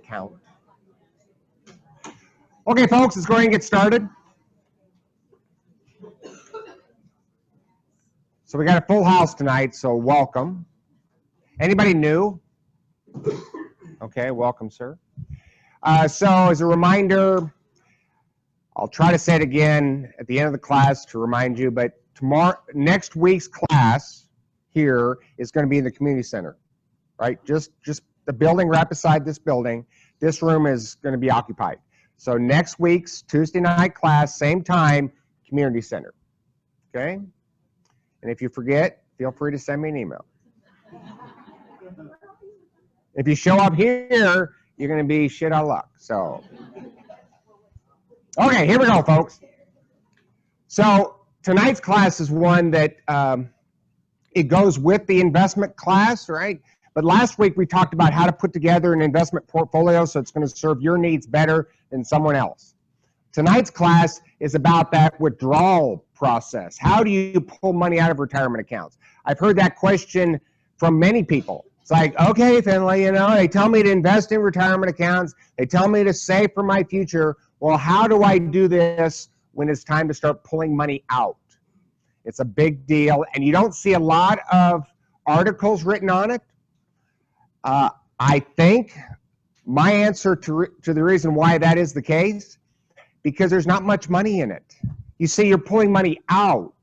account. Okay, folks, let's go ahead and get started. So we got a full house tonight, so welcome. Anybody new? Okay, welcome, sir. So as a reminder, I'll try to say it again at the end of the class to remind you, but next week's class here is going to be in the community center, right? Just the building right beside this building. This room is going to be occupied. So next week's Tuesday night class, same time, community center, okay? And if you forget, feel free to send me an email. If you show up here, you're going to be shit out of luck. So, okay, here we go, folks. So tonight's class is one that it goes with the investment class, right? But last week we talked about how to put together an investment portfolio so it's going to serve your needs better than someone else. Tonight's class is about that withdrawal process. How do you pull money out of retirement accounts? I've heard that question from many people. It's like, okay, Finley, you know, they tell me to invest in retirement accounts. They tell me to save for my future. Well, how do I do this when it's time to start pulling money out? It's a big deal, and you don't see a lot of articles written on it. I think my answer to the reason why that is the case, because there's not much money in it. You see, you're pulling money out.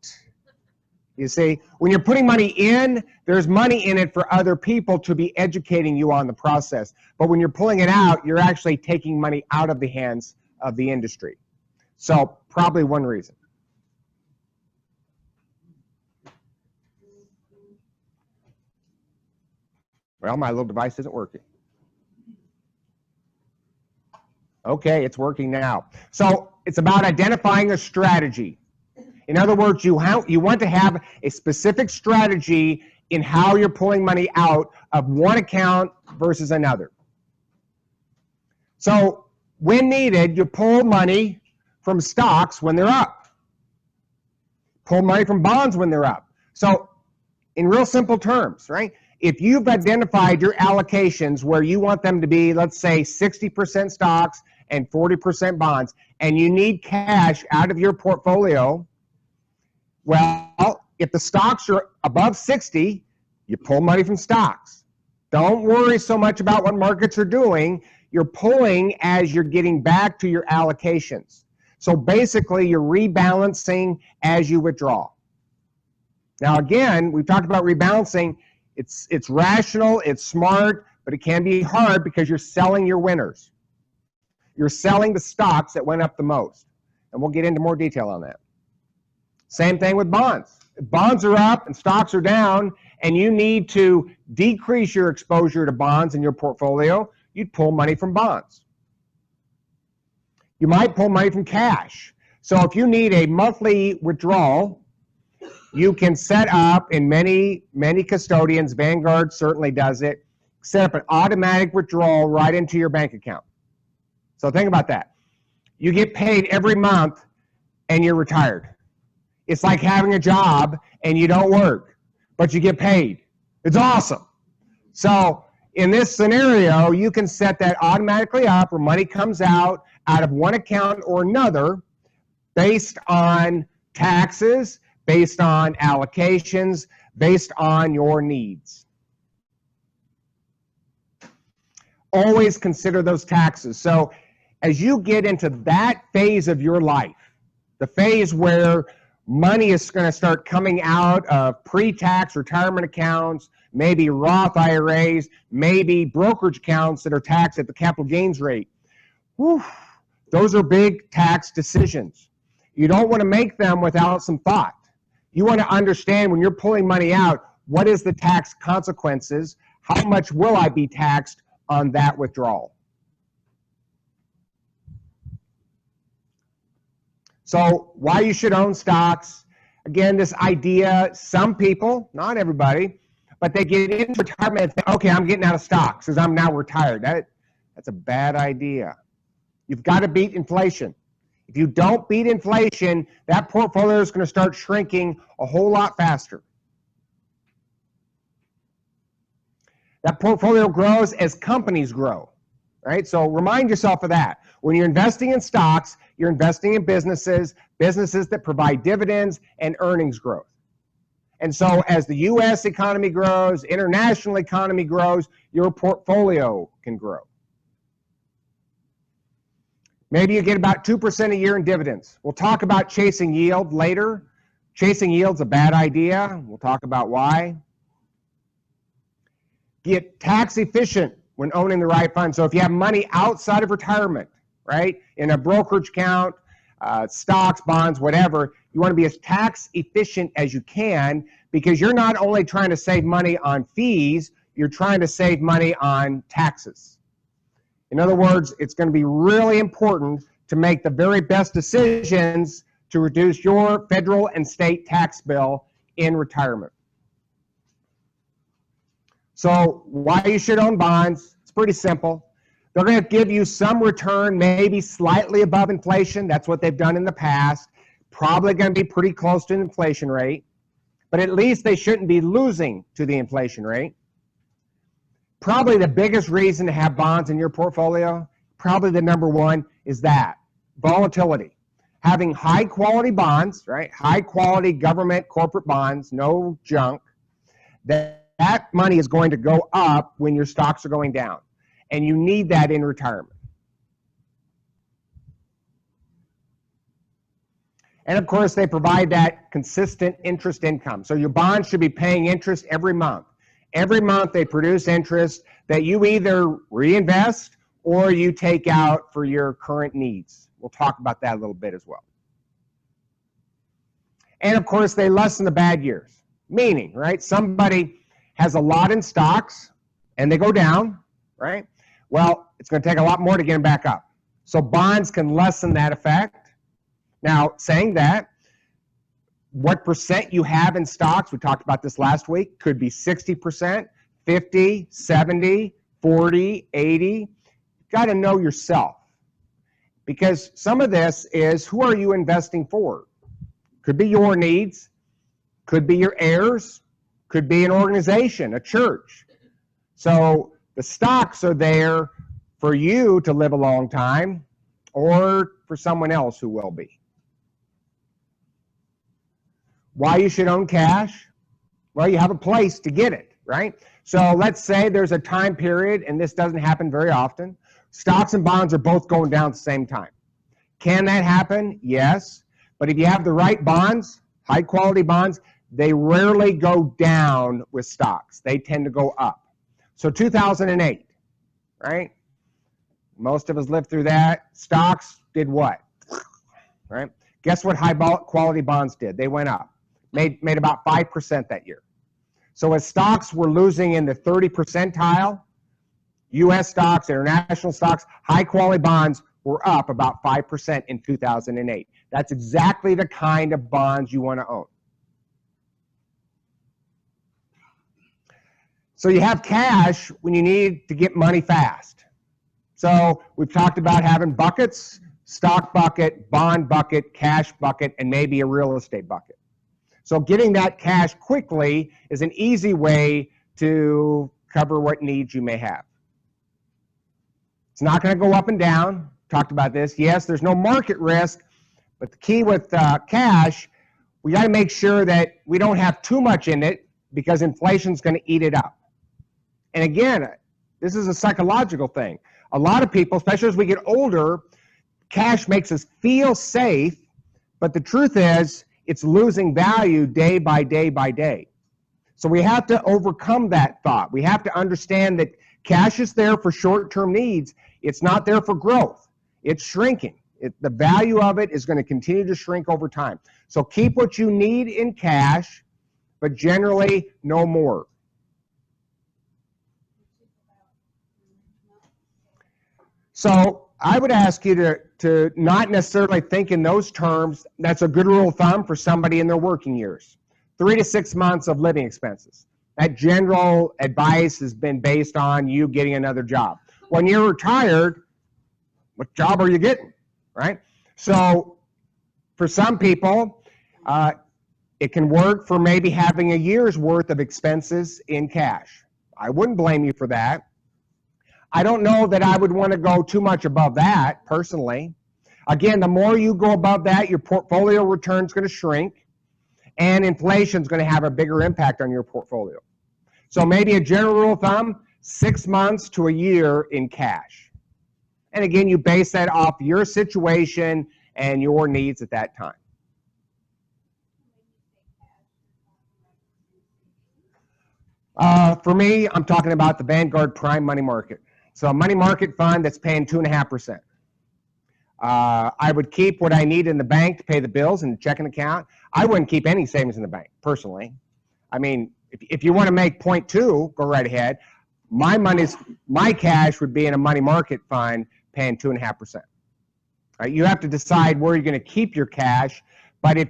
You see, when you're putting money in, there's money in it for other people to be educating you on the process. But when you're pulling it out, you're actually taking money out of the hands of the industry. So probably one reason. Well, my little device isn't working. Okay, it's working now. So it's about identifying a strategy. In other words, you want to have a specific strategy in how you're pulling money out of one account versus another. So when needed, you pull money from stocks when they're up. Pull money from bonds when they're up. So in real simple terms, right? If you've identified your allocations where you want them to be, let's say 60% stocks and 40% bonds, and you need cash out of your portfolio, well, if the stocks are above 60, you pull money from stocks. Don't worry so much about what markets are doing. You're pulling as you're getting back to your allocations. So basically, you're rebalancing as you withdraw. Now, again, we've talked about rebalancing. It's rational, it's smart, but it can be hard because you're selling your winners. You're selling the stocks that went up the most. And we'll get into more detail on that. Same thing with bonds. If bonds are up and stocks are down, and you need to decrease your exposure to bonds in your portfolio, you'd pull money from bonds. You might pull money from cash. So if you need a monthly withdrawal, you can set up, in many custodians, Vanguard certainly does it, set up an automatic withdrawal right into your bank account. So think about that. You get paid every month and you're retired. It's like having a job and you don't work, but you get paid. It's awesome. So in this scenario, you can set that automatically up where money comes out of one account or another based on taxes, based on allocations, based on your needs. Always consider those taxes. So as you get into that phase of your life, the phase where money is going to start coming out of pre-tax retirement accounts, maybe Roth IRAs, maybe brokerage accounts that are taxed at the capital gains rate. Whew, those are big tax decisions. You don't want to make them without some thought. You want to understand when you're pulling money out, what is the tax consequences? How much will I be taxed on that withdrawal? So why you should own stocks. Again, this idea, some people, not everybody, but they get into retirement and think, okay, I'm getting out of stocks because I'm now retired. That's a bad idea. You've got to beat inflation. If you don't beat inflation, that portfolio is going to start shrinking a whole lot faster. That portfolio grows as companies grow. right? So remind yourself of that. When you're investing in stocks, you're investing in businesses that provide dividends and earnings growth. And so as the U.S. economy grows, international economy grows, your portfolio can grow. Maybe you get about 2% a year in dividends. We'll talk about chasing yield later. Chasing yield's a bad idea. We'll talk about why. Get tax efficient when owning the right fund. So if you have money outside of retirement, right, in a brokerage account, stocks, bonds, whatever, you want to be as tax efficient as you can, because you're not only trying to save money on fees, you're trying to save money on taxes. In other words, it's going to be really important to make the very best decisions to reduce your federal and state tax bill in retirement. So why you should own bonds? It's pretty simple. They're going to give you some return, maybe slightly above inflation. That's what they've done in the past. Probably going to be pretty close to an inflation rate. But at least they shouldn't be losing to the inflation rate. Probably the biggest reason to have bonds in your portfolio, probably the number one, is that volatility. Having high quality bonds, right? High quality government corporate bonds, no junk. That money is going to go up when your stocks are going down. And you need that in retirement. And of course, they provide that consistent interest income. So your bonds should be paying interest every month. Every month they produce interest that you either reinvest or you take out for your current needs. We'll talk about that a little bit as well. And of course, they lessen the bad years. Meaning, right, somebody has a lot in stocks and they go down, right? Well, it's going to take a lot more to get them back up. So bonds can lessen that effect. Now, saying that, what percent you have in stocks, we talked about this last week, could be 60%, 50, 70, 40, 80. You've got to know yourself. Because some of this is, who are you investing for? Could be your needs, could be your heirs, could be an organization, a church. So the stocks are there for you to live a long time or for someone else who will be. Why you should own cash? Well, you have a place to get it, right? So let's say there's a time period, and this doesn't happen very often. Stocks and bonds are both going down at the same time. Can that happen? Yes. But if you have the right bonds, high quality bonds, they rarely go down with stocks. They tend to go up. So 2008, right? Most of us lived through that. Stocks did what? Right? Guess what high quality bonds did? They went up. Made about 5% that year. So as stocks were losing in the 30 percentile, U.S. stocks, international stocks, high quality bonds were up about 5% in 2008. That's exactly the kind of bonds you want to own. So you have cash when you need to get money fast. So we've talked about having buckets, stock bucket, bond bucket, cash bucket, and maybe a real estate bucket. So getting that cash quickly is an easy way to cover what needs you may have. It's not going to go up and down. Talked about this. Yes, there's no market risk, but the key with cash, we got to make sure that we don't have too much in it because inflation's going to eat it up. And again, this is a psychological thing. A lot of people, especially as we get older, cash makes us feel safe, but the truth is it's losing value day by day by day. So we have to overcome that thought. We have to understand that cash is there for short-term needs. It's not there for growth. It's shrinking. The value of it is going to continue to shrink over time. So keep what you need in cash, but generally no more. So I would ask you to not necessarily think in those terms. That's a good rule of thumb for somebody in their working years. 3 to 6 months of living expenses. That general advice has been based on you getting another job. When you're retired, what job are you getting, right? So for some people, it can work for maybe having a year's worth of expenses in cash. I wouldn't blame you for that. I don't know that I would want to go too much above that, personally. Again, the more you go above that, your portfolio return is going to shrink, and inflation is going to have a bigger impact on your portfolio. So maybe a general rule of thumb, 6 months to a year in cash. And again, you base that off your situation and your needs at that time. For me, I'm talking about the Vanguard Prime Money Market. So a money market fund that's paying 2.5%. I would keep what I need in the bank to pay the bills in the checking account. I wouldn't keep any savings in the bank, personally. I mean, if you want to make 0.2, go right ahead. My cash would be in a money market fund paying 2.5%. Right? You have to decide where you're going to keep your cash, but if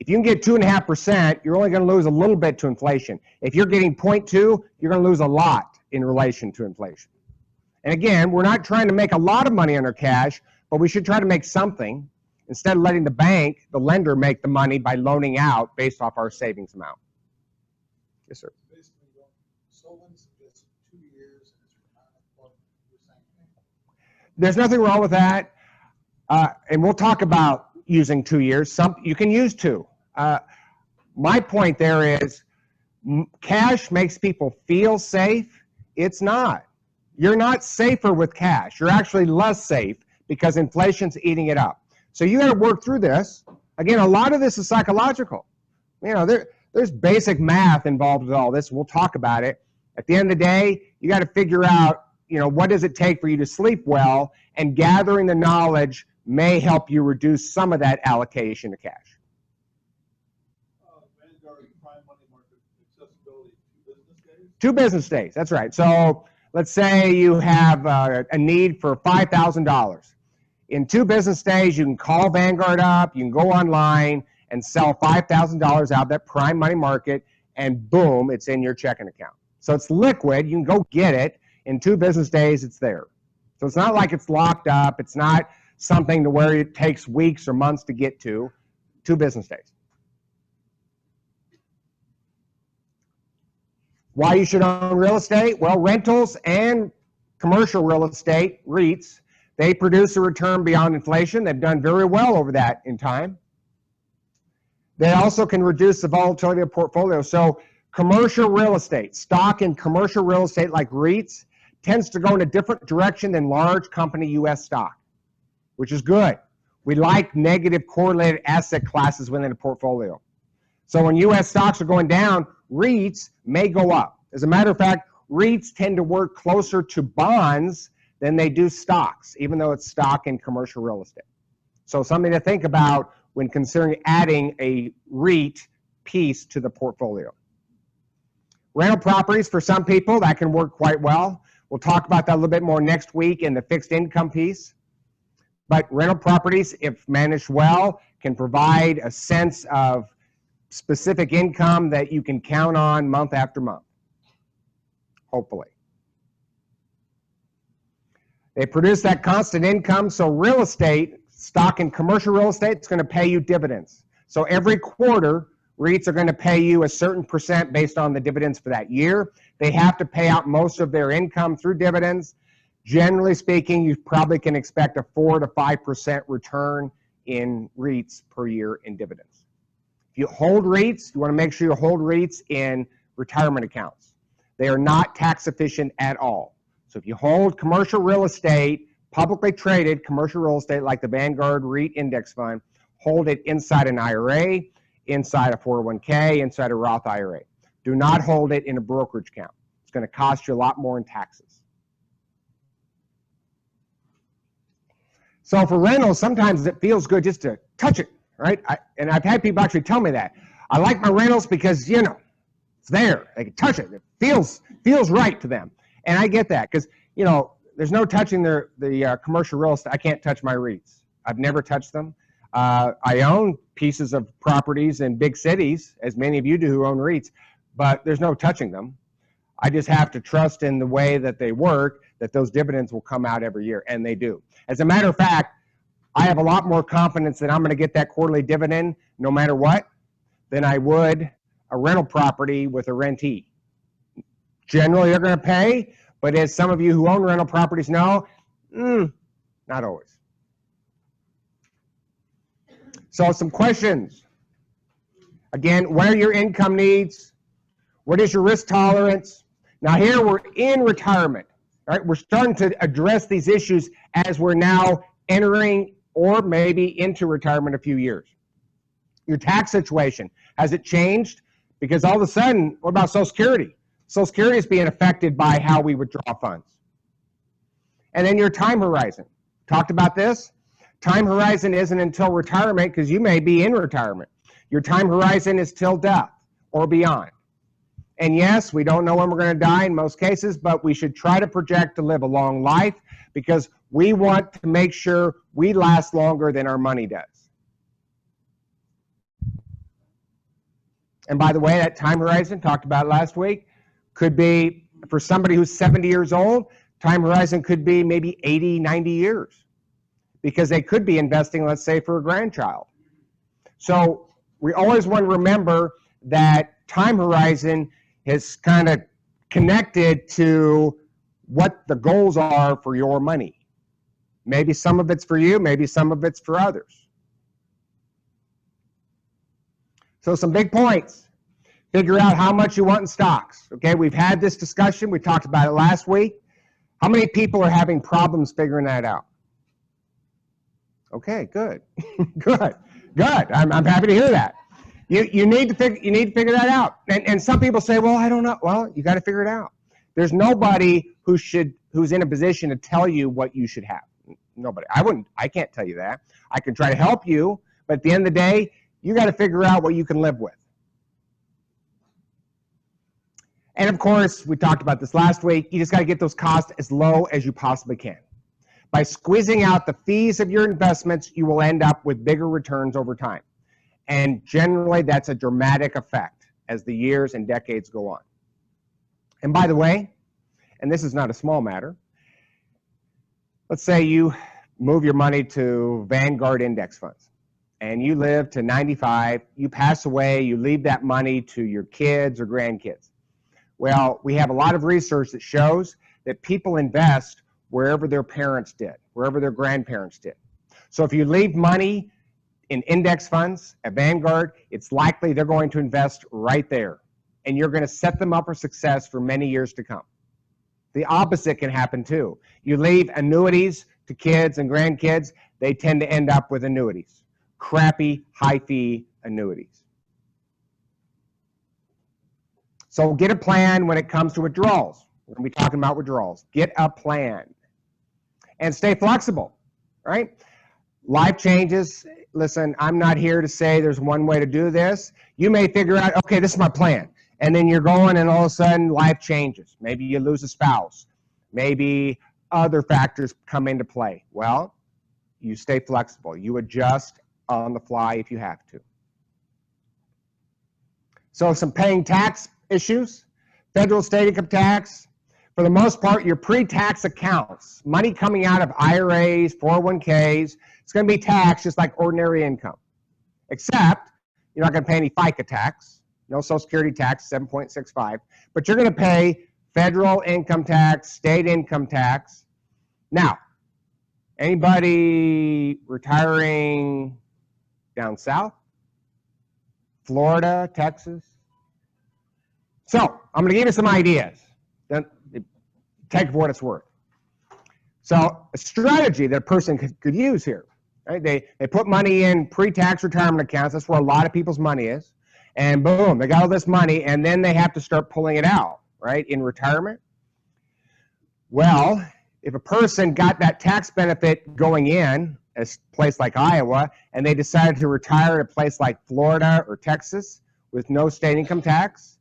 you can get 2.5%, you're only going to lose a little bit to inflation. If you're getting 0.2, you're going to lose a lot in relation to inflation. And again, we're not trying to make a lot of money on our cash, but we should try to make something instead of letting the bank, the lender, make the money by loaning out based off our savings amount. Yes, sir. There's nothing wrong with that, and we'll talk about using 2 years. You can use 2. My point there is cash makes people feel safe. It's not. You're not safer with cash. You're actually less safe because inflation's eating it up. So you got to work through this. Again, a lot of this is psychological. You know, there's basic math involved with all this. We'll talk about it. At the end of the day, you got to figure out, you know, what does it take for you to sleep well, and gathering the knowledge may help you reduce some of that allocation to cash. Vanguard Prime Money Market accessibility 2 business days? 2 business days, that's right. So let's say you have a need for $5,000. In 2 business days, you can call Vanguard up, you can go online and sell $5,000 out of that prime money market, and boom, it's in your checking account. So it's liquid, you can go get it. In 2 business days, it's there. So it's not like it's locked up. It's not something to where it takes weeks or months to get to. 2 business days. Why you should own real estate? Well, rentals and commercial real estate, REITs, they produce a return beyond inflation. They've done very well over that in time. They also can reduce the volatility of portfolio. So commercial real estate, stock in commercial real estate like REITs, tends to go in a different direction than large company U.S. stock, which is good. We like negative correlated asset classes within a portfolio. So when U.S. stocks are going down, REITs may go up. As a matter of fact, REITs tend to work closer to bonds than they do stocks, even though it's stock in commercial real estate. So something to think about when considering adding a REIT piece to the portfolio. Rental properties, for some people, that can work quite well. We'll talk about that a little bit more next week in the fixed income piece. But rental properties, if managed well, can provide a sense of specific income that you can count on month after month, hopefully. They produce that constant income, so real estate, stock and commercial real estate, it's going to pay you dividends. So every quarter, REITs are going to pay you a certain percent based on the dividends for that year. They have to pay out most of their income through dividends. Generally speaking, you probably can expect a 4 to 5% return in REITs per year in dividends. If you hold REITs, you want to make sure you hold REITs in retirement accounts. They are not tax efficient at all. So if you hold commercial real estate, publicly traded commercial real estate like the Vanguard REIT Index Fund, hold it inside an IRA, inside a 401k, inside a Roth IRA. Do not hold it in a brokerage account. It's going to cost you a lot more in taxes. So for rentals, sometimes it feels good just to touch it, right? And I've had people actually tell me that. I like my rentals because, you know, it's there. They can touch it. It feels right to them. And I get that because, you know, there's no touching the commercial real estate. I can't touch my REITs. I've never touched them. I own pieces of properties in big cities, as many of you do who own REITs, but there's no touching them. I just have to trust in the way that they work, that those dividends will come out every year, and they do. As a matter of fact, I have a lot more confidence that I'm going to get that quarterly dividend no matter what than I would a rental property with a rentee. Generally, they're going to pay, But as some of you who own rental properties know, not always. So some questions. Again, what are your income needs? What is your risk tolerance? Now here we're in retirement, right? We're starting to address these issues as we're now entering or maybe into retirement a few years. Your tax situation, has it changed? Because all of a sudden, what about Social Security? Social Security is being affected by how we withdraw funds. And then your time horizon. Talked about this. Time horizon isn't until retirement because you may be in retirement. Your time horizon is till death or beyond. And yes, we don't know when we're going to die in most cases, but we should try to project to live a long life because we want to make sure we last longer than our money does. And by the way, that time horizon, talked about last week, could be, for somebody who's 70 years old, time horizon could be maybe 80, 90 years because they could be investing, let's say, for a grandchild. So we always want to remember that time horizon is kind of connected to what the goals are for your money. Maybe some of it's for you, maybe some of it's for others. So some big points. Figure out how much you want in stocks. Okay, we've had this discussion. We talked about it last week. How many people are having problems figuring that out? Okay, good. Good. I'm happy to hear that. You need to figure that out. And some people say, well, I don't know. Well, you got to figure it out. There's nobody who's in a position to tell you what you should have. Nobody. I can't tell you that. I can try to help you, but at the end of the day, you got to figure out what you can live with. And of course, we talked about this last week, you just got to get those costs as low as you possibly can. By squeezing out the fees of your investments, you will end up with bigger returns over time. And generally, that's a dramatic effect as the years and decades go on. And by the way, and this is not a small matter, let's say you move your money to Vanguard index funds and you live to 95, you pass away, you leave that money to your kids or grandkids. Well, we have a lot of research that shows that people invest wherever their parents did, wherever their grandparents did. So if you leave money in index funds at Vanguard, it's likely they're going to invest right there. And you're going to set them up for success for many years to come. The opposite can happen too. You leave annuities to kids and grandkids, they tend to end up with annuities. Crappy, high-fee annuities. So get a plan when it comes to withdrawals. We're going to be talking about withdrawals. Get a plan. And stay flexible, right? Life changes. Listen, I'm not here to say there's one way to do this. You may figure out, okay, this is my plan. And then you're going and all of a sudden life changes. Maybe you lose a spouse. Maybe other factors come into play. Well, you stay flexible. You adjust on the fly if you have to. So some paying tax issues, federal state income tax. For the most part, your pre-tax accounts, money coming out of IRAs, 401ks, it's going to be taxed just like ordinary income. Except you're not going to pay any FICA tax, no Social Security tax, 7.65, but you're going to pay federal income tax, state income tax. Now, anybody retiring down south? Florida, Texas? So, I'm going to give you some ideas. Take it for what it's worth. So, a strategy that a person could use here, right? They put money in pre-tax retirement accounts. That's where a lot of people's money is. And boom, they got all this money, and then they have to start pulling it out, right, in retirement. Well, if a person got that tax benefit going in a place like Iowa, and they decided to retire at a place like Florida or Texas with no state income tax,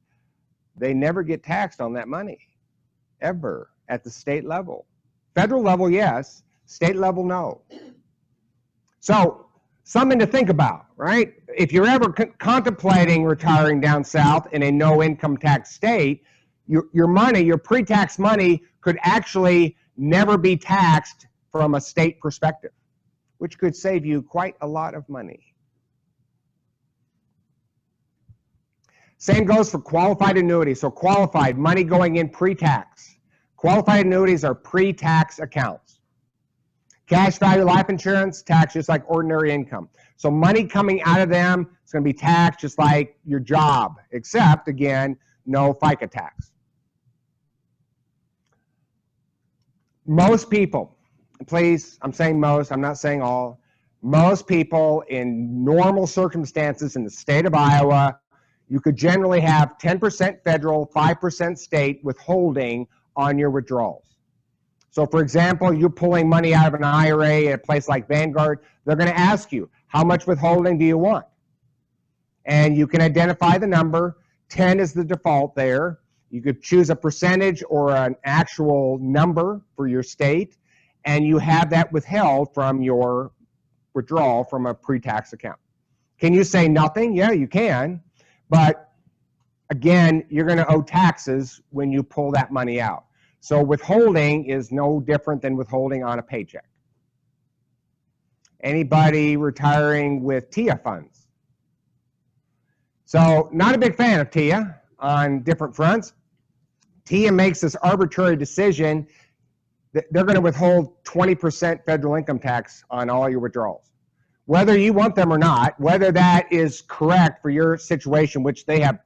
they never get taxed on that money, ever, at the state level. Federal level, yes. State level, no. So, something to think about, right? If you're ever contemplating retiring down south in a no income tax state, your money, your pre-tax money, could actually never be taxed from a state perspective, which could save you quite a lot of money. Same goes for qualified annuities. So qualified, money going in pre-tax. Qualified annuities are pre-tax accounts. Cash value life insurance, taxed just like ordinary income. So money coming out of them is going to be taxed just like your job, except, again, no FICA tax. Most people, please, I'm saying most, I'm not saying all, most people in normal circumstances in the state of Iowa, you could generally have 10% federal, 5% state withholding on your withdrawals. So for example, you're pulling money out of an IRA at a place like Vanguard, they're going to ask you, how much withholding do you want? And you can identify the number. 10 is the default there. You could choose a percentage or an actual number for your state, and you have that withheld from your withdrawal from a pre-tax account. Can you say nothing? Yeah, you can. But again, you're going to owe taxes when you pull that money out. So withholding is no different than withholding on a paycheck. Anybody retiring with TIA funds? So not a big fan of TIA on different fronts. TIA makes this arbitrary decision that they're going to withhold 20% federal income tax on all your withdrawals. Whether you want them or not, whether that is correct for your situation, which they have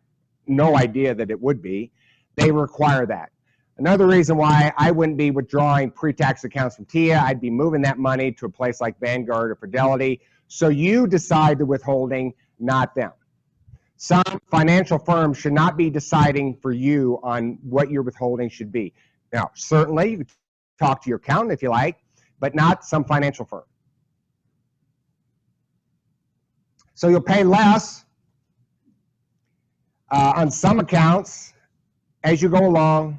no idea that it would be, they require that. Another reason why I wouldn't be withdrawing pre-tax accounts from TIA, I'd be moving that money to a place like Vanguard or Fidelity. So you decide the withholding, not them. Some financial firms should not be deciding for you on what your withholding should be. Now, certainly, you can talk to your accountant if you like, but not some financial firm. So you'll pay less on some accounts as you go along.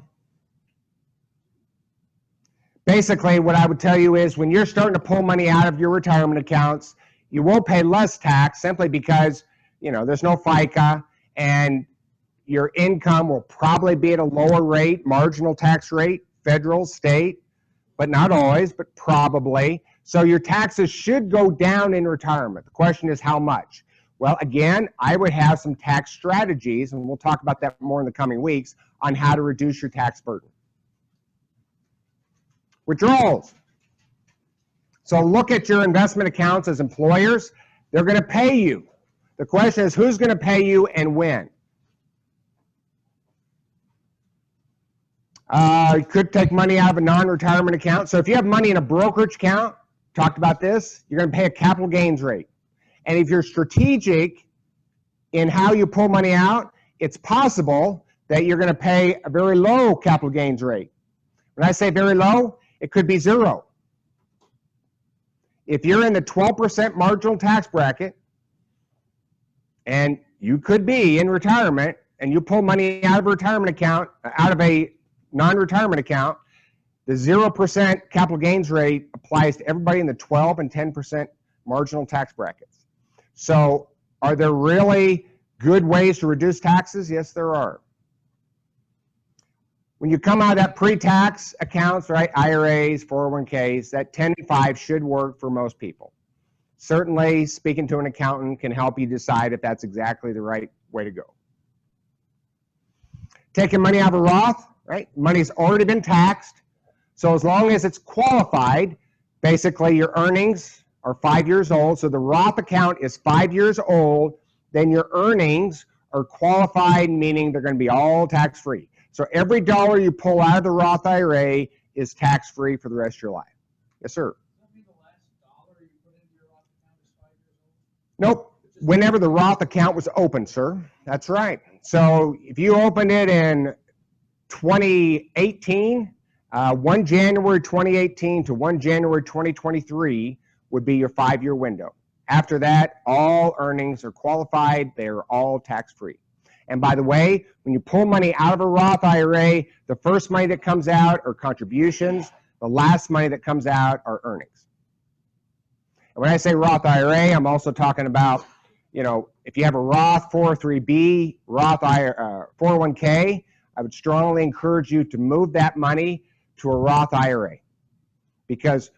Basically, what I would tell you is when you're starting to pull money out of your retirement accounts, you won't pay less tax simply because, you know, there's no FICA and your income will probably be at a lower rate, marginal tax rate, federal, state, but not always, but probably. So your taxes should go down in retirement. The question is how much? Well, again, I would have some tax strategies, and we'll talk about that more in the coming weeks, on how to reduce your tax burden. Withdrawals. So look at your investment accounts as employers. They're going to pay you. The question is who's going to pay you and when. You could take money out of a non-retirement account. So if you have money in a brokerage account, talked about this, you're going to pay a capital gains rate. And if you're strategic in how you pull money out, it's possible that you're going to pay a very low capital gains rate. When I say very low, it could be zero. If you're in the 12% marginal tax bracket, and you could be in retirement, and you pull money out of a retirement account, out of a non-retirement account, the 0% capital gains rate applies to everybody in the 12 and 10% marginal tax brackets. So are there really good ways to reduce taxes? Yes, there are. When you come out of that pre-tax accounts, right, IRAs, 401ks, that 10 and 5 should work for most people. Certainly, speaking to an accountant can help you decide if that's exactly the right way to go. Taking money out of a Roth, right? Money's already been taxed. So as long as it's qualified, basically your earnings are 5 years old. So the Roth account is 5 years old. Then your earnings are qualified, meaning they're going to be all tax-free. So every dollar you pull out of the Roth IRA is tax-free for the rest of your life. Yes, sir. Does that mean the last dollar you put into your Roth account is 5 years old? Nope. Whenever the Roth account was opened, sir. That's right. So if you opened it in 2018, 1 January 2018 to 1 January 2023 would be your 5-year window. After that, all earnings are qualified. They're all tax-free. And by the way, when you pull money out of a Roth IRA, the first money that comes out are contributions. The last money that comes out are earnings. And when I say Roth IRA, I'm also talking about, you know, if you have a Roth 403B, Roth 401k, I would strongly encourage you to move that money to a Roth IRA. Because,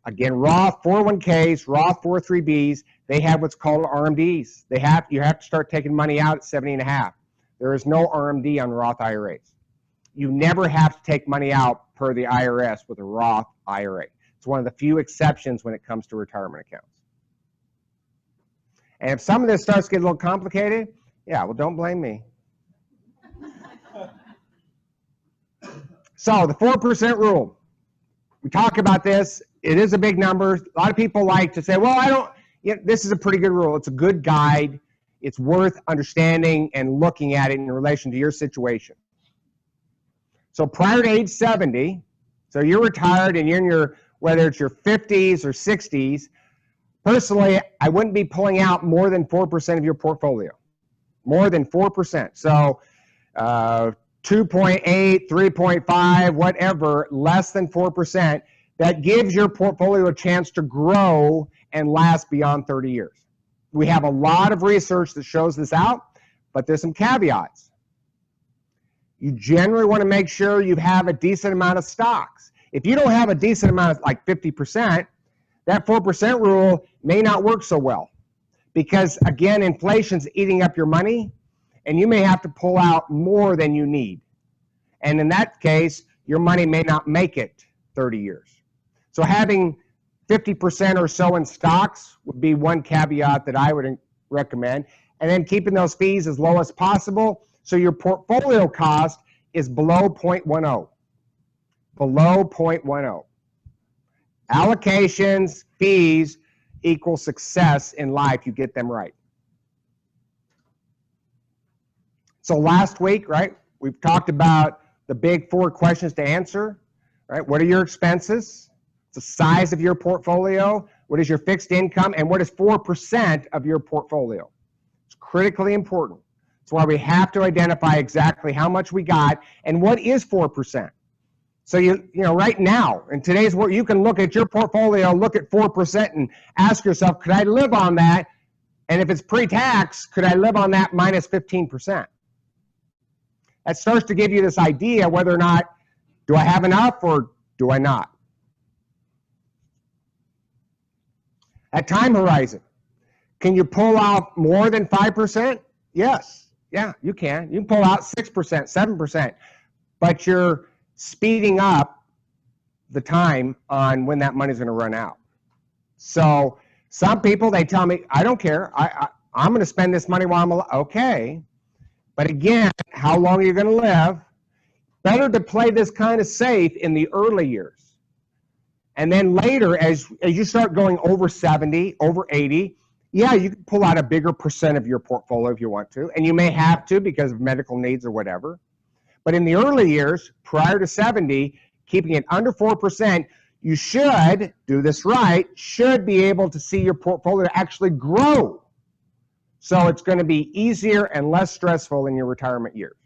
again, Roth 401ks, Roth 403Bs, they have what's called RMDs. You have to start taking money out at 70.5. There is no RMD on Roth IRAs. you never have to take money out per the IRS with a Roth IRA. It's one of the few exceptions when it comes to retirement accounts. And if some of this starts to get a little complicated, yeah, well, don't blame me. So the 4% rule. We talk about this. It is a big number. A lot of people like to say, well, this is a pretty good rule. It's a good guide. It's worth understanding and looking at it in relation to your situation. So prior to age 70, so you're retired and you're in your, whether it's your 50s or 60s, personally, I wouldn't be pulling out more than 4% of your portfolio. More than 4%. So 2.8, 3.5, whatever, less than 4%, that gives your portfolio a chance to grow and last beyond 30 years. We have a lot of research that shows this out, but there's some caveats. You generally want to make sure you have a decent amount of stocks. If you don't have a decent amount of, like 50%, that 4% rule may not work so well. Because again, inflation's eating up your money, and you may have to pull out more than you need. And in that case, your money may not make it 30 years. So having 50% or so in stocks would be one caveat that I would recommend. And then keeping those fees as low as possible so your portfolio cost is below 0.10. Below 0.10. Allocations, fees equal success in life. You get them right. So last week, right, we've talked about the big 4 questions to answer, right? What are your expenses? The size of your portfolio? What is your fixed income? And what is 4% of your portfolio? It's critically important. That's why we have to identify exactly how much we got and what is 4%. So you know, right now, in today's world, you can look at your portfolio, look at 4% and ask yourself, could I live on that? And if it's pre-tax, could I live on that minus 15%? That starts to give you this idea whether or not, do I have enough or do I not? At time horizon, can you pull out more than 5%? Yes. Yeah, you can. You can pull out 6%, 7%, but you're speeding up the time on when that money's going to run out. So some people, they tell me, I don't care. I'm going to spend this money while I'm alive. Okay. But again, how long are you going to live? Better to play this kind of safe in the early years. And then later, as you start going over 70, over 80, yeah, you can pull out a bigger percent of your portfolio if you want to. And you may have to because of medical needs or whatever. But in the early years, prior to 70, keeping it under 4%, you should, do this right, should be able to see your portfolio actually grow. So it's going to be easier and less stressful in your retirement years.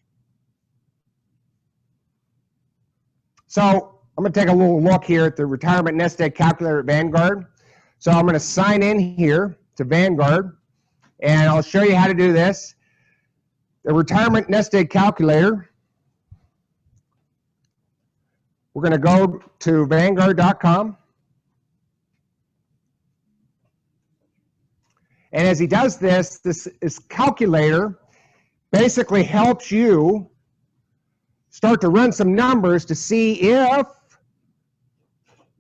So I'm going to take a little look here at the retirement nest egg calculator at Vanguard. So I'm going to sign in here to Vanguard, and I'll show you how to do this. The retirement nest egg calculator, we're going to go to Vanguard.com. And as he does this calculator basically helps you start to run some numbers to see if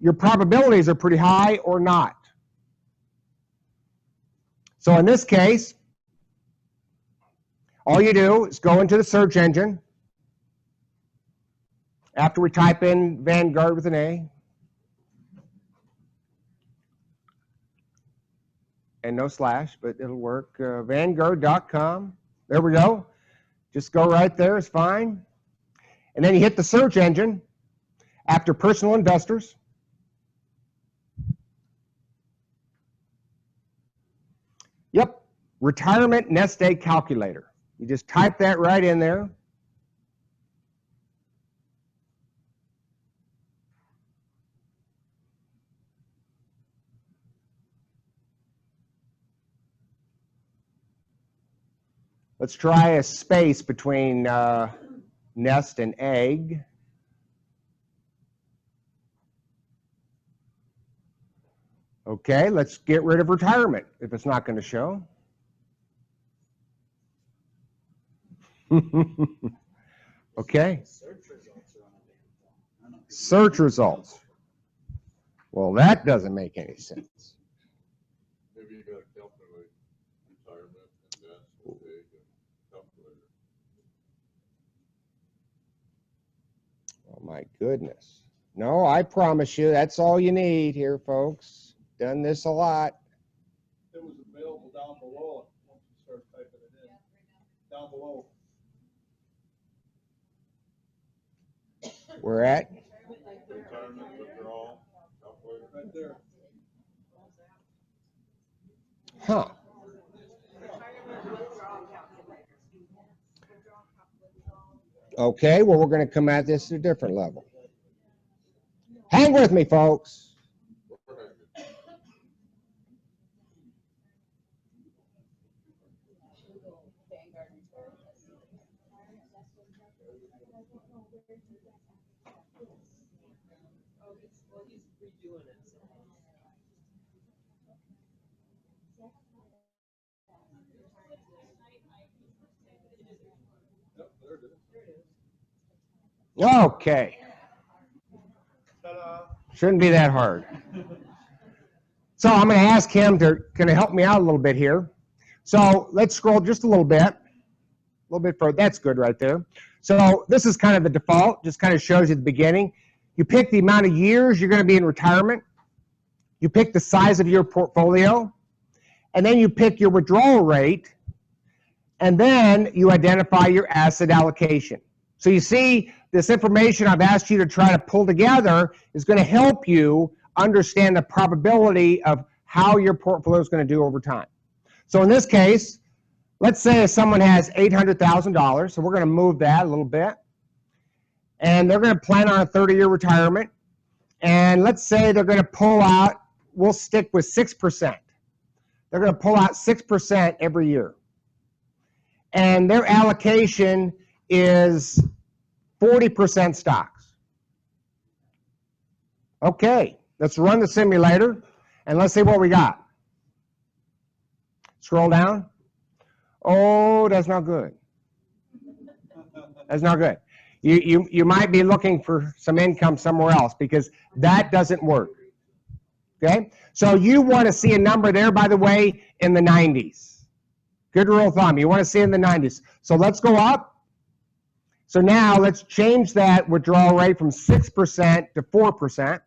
your probabilities are pretty high or not. So in this case, all you do is go into the search engine. After we type in Vanguard with an A, and no slash, but it'll work. Vanguard.com. There we go. Just go right there. It's fine. And then you hit the search engine after personal investors. Yep. Retirement nest egg calculator. You just type that right in there. Let's try a space between nest and egg. Okay, let's get rid of retirement if it's not going to show. Okay. Search results. Well, that doesn't make any sense. Maybe you gotta calculate retirement and death and age and calculator. Oh my goodness. No, I promise you, that's all you need here, folks. Done this a lot. It was available down below once you start typing it in. Down below. We're at? Retirement, withdrawal, calculator. Right there. Huh. Okay, well, we're going to come at this at a different level. Hang with me, folks. Yep, there it is. Okay. Ta-da. Shouldn't be that hard. So I'm going to ask him to kind of help me out a little bit here. So let's scroll just a little bit further. That's good right there. So this is kind of the default, just kind of shows you the beginning. You pick the amount of years you're going to be in retirement. You pick the size of your portfolio. And then you pick your withdrawal rate. And then you identify your asset allocation. So you see, this information I've asked you to try to pull together is going to help you understand the probability of how your portfolio is going to do over time. So in this case, let's say if someone has $800,000, so we're going to move that a little bit, and they're going to plan on a 30-year retirement, and let's say they're going to pull out, we'll stick with 6%. They're going to pull out 6% every year. And their allocation is 40% stocks. Okay, let's run the simulator, and let's see what we got. Scroll down. Oh, that's not good. That's not good. You might be looking for some income somewhere else because that doesn't work. Okay? So you want to see a number there, by the way, in the 90s. Good rule of thumb. You want to see in the 90s. So let's go up. So now let's change that withdrawal rate from 6% to 4%.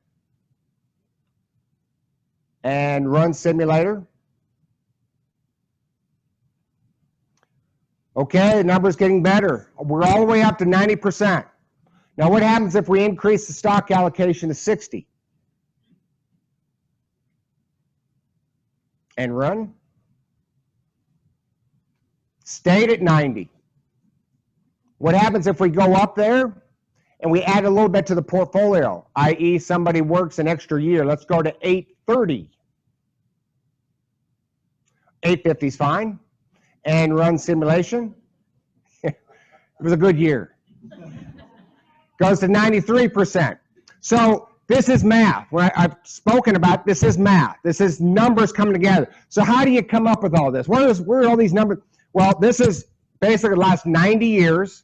And run simulator. Okay, the number's getting better. We're all the way up to 90%. Now what happens if we increase the stock allocation to 60? And run. Stayed at 90. What happens if we go up there and we add a little bit to the portfolio, i.e. somebody works an extra year? Let's go to 830. 850 is fine. And run simulation. It was a good year. Goes to 93%. So this is math. When I've spoken about, this is math. This is numbers coming together. So how do you come up with all this? Where are all these numbers? Well, this is basically the last 90 years,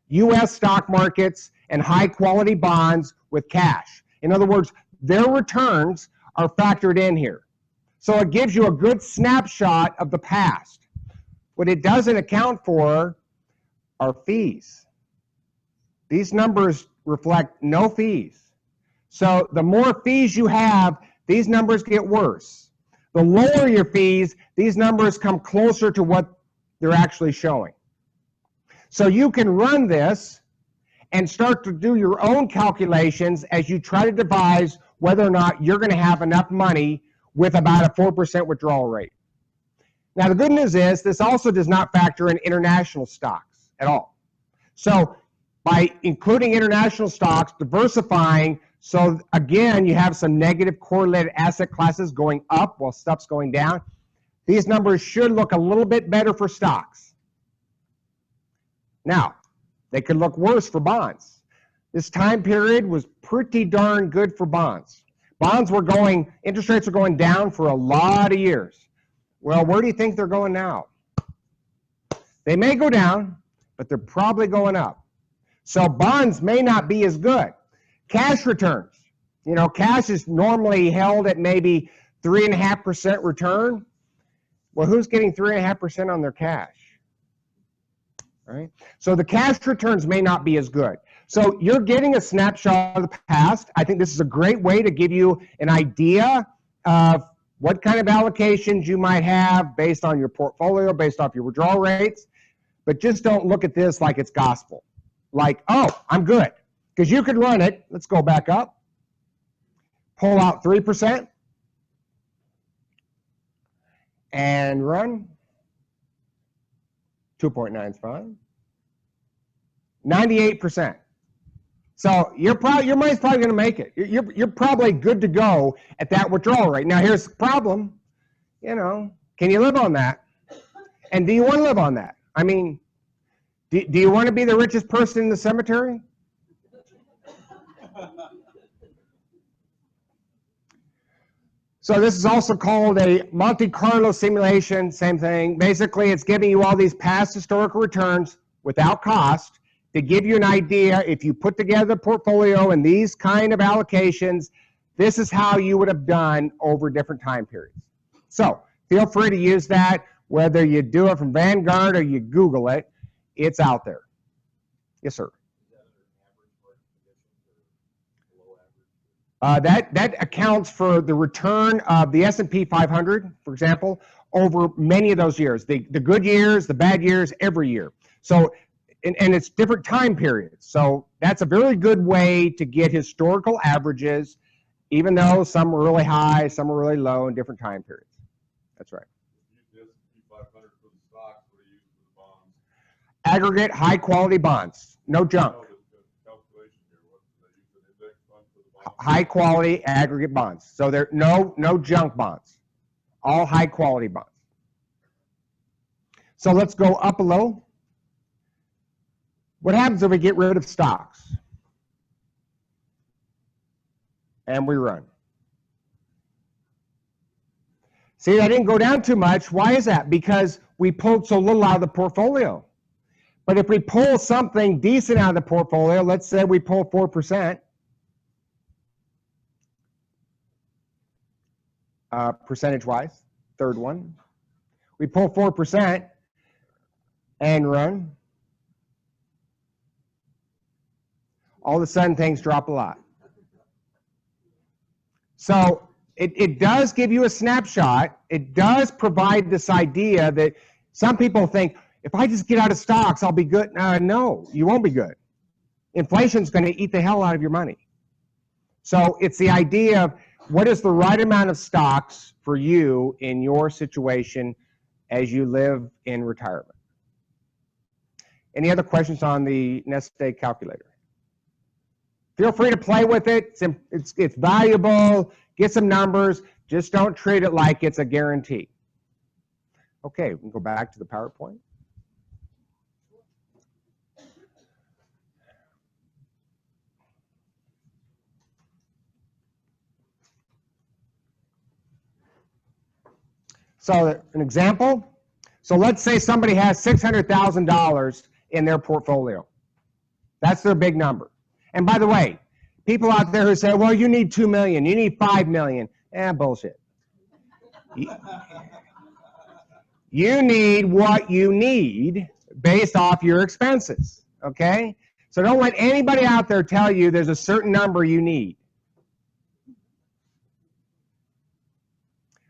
U.S. stock markets and high-quality bonds with cash. In other words, their returns are factored in here. So it gives you a good snapshot of the past. What it doesn't account for are fees. These numbers reflect no fees. So the more fees you have, these numbers get worse. The lower your fees, these numbers come closer to what they're actually showing. So you can run this and start to do your own calculations as you try to devise whether or not you're going to have enough money with about a 4% withdrawal rate. Now, the good news is this also does not factor in international stocks at all. So by including international stocks, diversifying, so again, you have some negative correlated asset classes going up while stuff's going down. These numbers should look a little bit better for stocks. Now, they could look worse for bonds. This time period was pretty darn good for bonds. Interest rates were going down for a lot of years. Well, where do you think they're going now? They may go down, but they're probably going up. So bonds may not be as good. Cash returns. You know, cash is normally held at maybe 3.5% return. Well, who's getting 3.5% on their cash? Right? So the cash returns may not be as good. So you're getting a snapshot of the past. I think this is a great way to give you an idea of what kind of allocations you might have based on your portfolio, based off your withdrawal rates. But just don't look at this like it's gospel. Like, oh, I'm good. Because you could run it. Let's go back up. Pull out 3%. And run. 2.95. 98%. So your money's probably going to make it. You're probably good to go at that withdrawal rate. Now here's the problem. You know, can you live on that? And do you want to live on that? I mean, do you want to be the richest person in the cemetery? So this is also called a Monte Carlo simulation, same thing. Basically, it's giving you all these past historical returns without cost to give you an idea. If you put together a portfolio and these kind of allocations, this is how you would have done over different time periods. So feel free to use that, whether you do it from Vanguard or you Google it, it's out there. Yes, sir. That accounts for the return of the S&P 500, for example, over many of those years. The good years, the bad years, every year. So, and it's different time periods. So that's a very good way to get historical averages, even though some were really high, some were really low in different time periods. That's right. The S&P 500 for the stocks, what do you use for the bonds? Aggregate high quality bonds, no junk. High quality aggregate bonds. So there no junk bonds. All high quality bonds. So let's go up a little. What happens if we get rid of stocks? And we run. See, I didn't go down too much. Why is that? Because we pulled so little out of the portfolio. But if we pull something decent out of the portfolio, let's say we pull 4%, percentage-wise, third one. We pull 4% and run. All of a sudden, things drop a lot. So it does give you a snapshot. It does provide this idea that some people think, if I just get out of stocks, I'll be good. No, you won't be good. Inflation's going to eat the hell out of your money. So it's the idea of what is the right amount of stocks for you in your situation as you live in retirement. Any other questions on the nest egg calculator? Feel free to play with it. It's valuable. Get some numbers. Just don't treat it like it's a guarantee. Okay, we can go back to the PowerPoint. So an example, so let's say somebody has $600,000 in their portfolio. That's their big number. And by the way, people out there who say, well, you need 2 million, you need 5 million. Bullshit. You need what you need based off your expenses, okay? So don't let anybody out there tell you there's a certain number you need.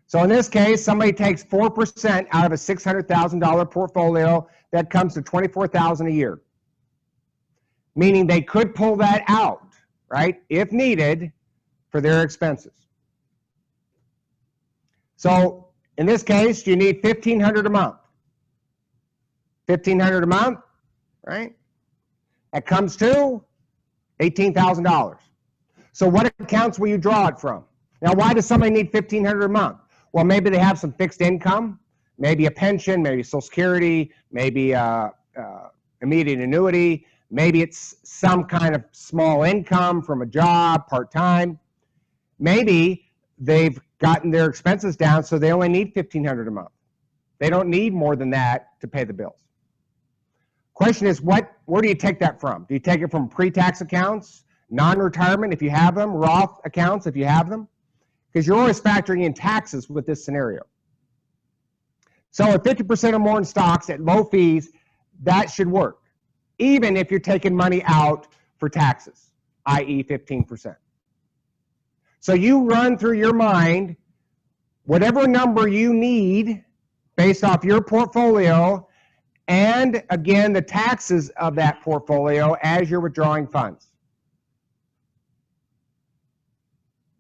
So in this case, somebody takes 4% out of a $600,000 portfolio. That comes to $24,000 a year. Meaning they could pull that out, right, if needed, for their expenses. So in this case, you need $1,500 a month. $1,500 a month, right? That comes to $18,000. So what accounts will you draw it from? Now, why does somebody need $1,500 a month? Well, maybe they have some fixed income, maybe a pension, maybe Social Security, maybe immediate annuity, maybe it's some kind of small income from a job, part-time. Maybe they've gotten their expenses down, so they only need $1,500 a month. They don't need more than that to pay the bills. Question is, what where do you take that from? Do you take it from pre-tax accounts, non-retirement if you have them, Roth accounts if you have them? Because you're always factoring in taxes with this scenario. So at 50% or more in stocks at low fees, that should work, even if you're taking money out for taxes, i.e. 15%. So you run through your mind whatever number you need based off your portfolio and, again, the taxes of that portfolio as you're withdrawing funds.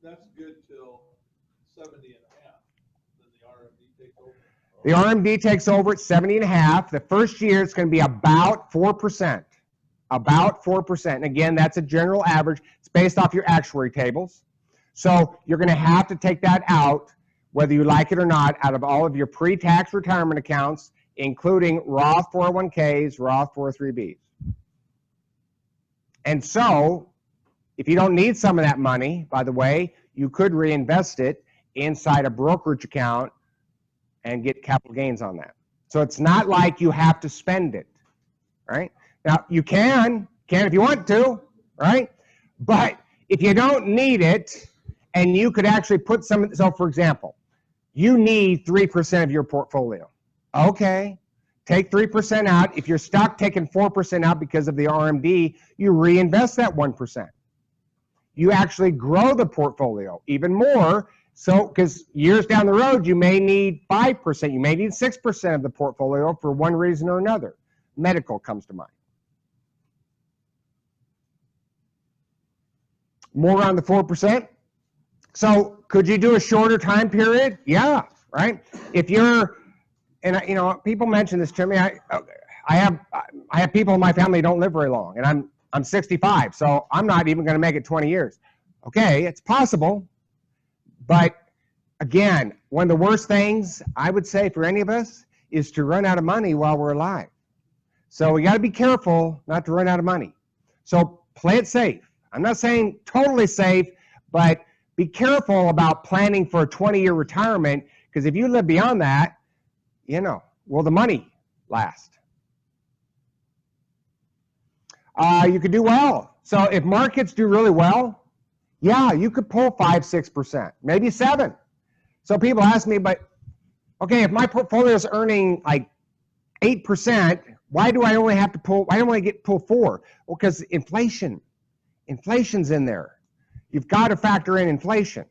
That's good till 70 and a half. Then the RMD takes over. The RMD takes over at 70 and a half. The first year it's going to be about 4%. About 4%. And again, that's a general average. It's based off your actuary tables. So you're going to have to take that out, whether you like it or not, out of all of your pre-tax retirement accounts, including Roth 401ks, Roth 403bs. And so, if you don't need some of that money, by the way, you could reinvest it inside a brokerage account and get capital gains on that. So it's not like you have to spend it, right? Now, you can if you want to, right? But if you don't need it, and you could actually put some, so for example, you need 3% of your portfolio. Okay, take 3% out. If you're stuck taking 4% out because of the RMD, you reinvest that 1%. You actually grow the portfolio even more. So, because years down the road, you may need 5%, you may need 6% of the portfolio for one reason or another. Medical comes to mind. More on the 4%. So, could you do a shorter time period? Yeah, right? If you're, and you know, people mention this to me. I have people in my family who don't live very long, and I'm 65, so I'm not even going to make it 20 years. Okay, it's possible, but again, one of the worst things I would say for any of us is to run out of money while we're alive. So we got to be careful not to run out of money. So play it safe. I'm not saying totally safe, but be careful about planning for a 20-year retirement, because if you live beyond that, you know, will the money last? You could do well. So if markets do really well, yeah, you could pull 5-6%, maybe 7%. So people ask me, but okay, if my portfolio is earning like 8%, why do I only have to pull? Why don't I get pull 4%? Well, because inflation's in there. You've got to factor in inflation,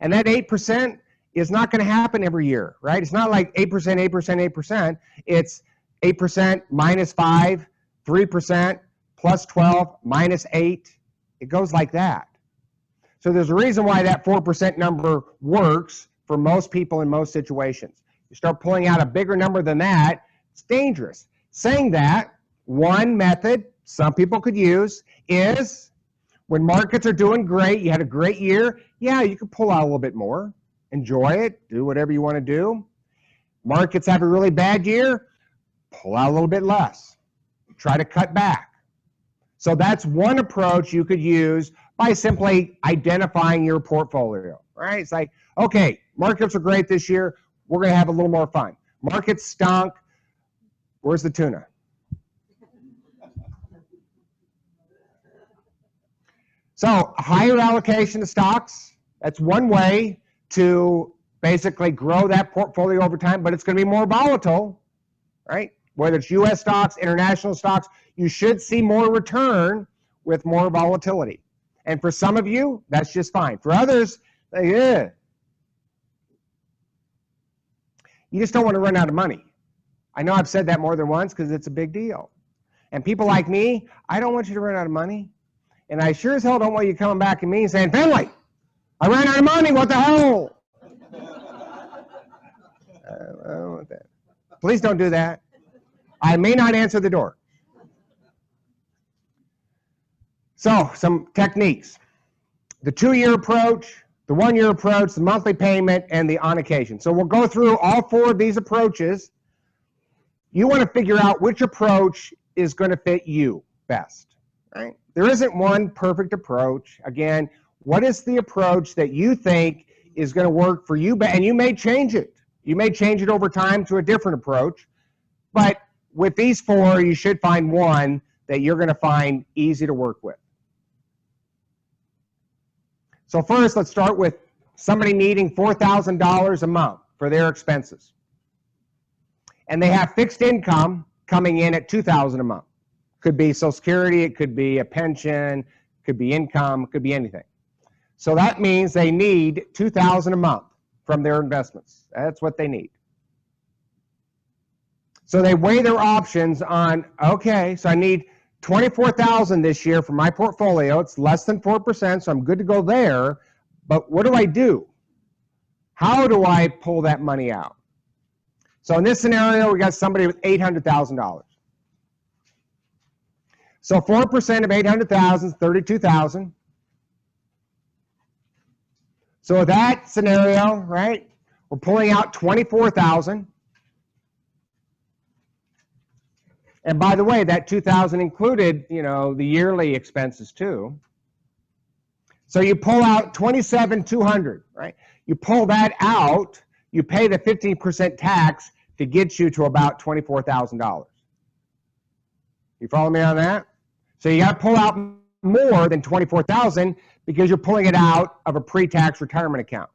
and that 8% is not going to happen every year, right? It's not like 8%, 8%, 8%. It's 8% minus 5, 3% plus 12 minus 8. It goes like that. So there's a reason why that 4% number works for most people in most situations. You start pulling out a bigger number than that, it's dangerous. Saying that, one method some people could use is when markets are doing great, you had a great year, yeah, you could pull out a little bit more, enjoy it, do whatever you want to do. Markets have a really bad year, pull out a little bit less, try to cut back. So that's one approach you could use by simply identifying your portfolio, right? It's like, okay, markets are great this year, we're going to have a little more fun. Markets stunk, where's the tuna? So higher allocation to stocks, that's one way to basically grow that portfolio over time, but it's going to be more volatile, right? Whether it's U.S. stocks, international stocks, you should see more return with more volatility. And for some of you, that's just fine. For others, you just don't want to run out of money. I know I've said that more than once because it's a big deal. And people like me, I don't want you to run out of money. And I sure as hell don't want you coming back at me and saying, Finley, I ran out of money, what the hell? I don't want that. Please don't do that. I may not answer the door. So, some techniques. The 2-year approach, the 1-year approach, the monthly payment, and the on occasion. So we'll go through all 4 of these approaches. You want to figure out which approach is going to fit you best, right? There isn't one perfect approach. Again, what is the approach that you think is going to work for you? And you may change it. You may change it over time to a different approach. But with these 4, you should find one that you're going to find easy to work with. So first, let's start with somebody needing $4,000 a month for their expenses. And they have fixed income coming in at $2,000 a month. Could be Social Security, it could be a pension, could be income, could be anything. So that means they need $2,000 a month from their investments. That's what they need. So they weigh their options on, okay, so I need $24,000 this year for my portfolio. It's less than 4%, so I'm good to go there. But what do I do? How do I pull that money out? So in this scenario, we got somebody with $800,000. So 4% of 800,000 is 32,000. So with that scenario, right, we're pulling out 24,000. And by the way, that 2,000 included, you know, the yearly expenses too. So you pull out 27,200, right? You pull that out, you pay the 15% tax to get you to about $24,000. You follow me on that? So you got to pull out more than 24,000 because you're pulling it out of a pre-tax retirement account.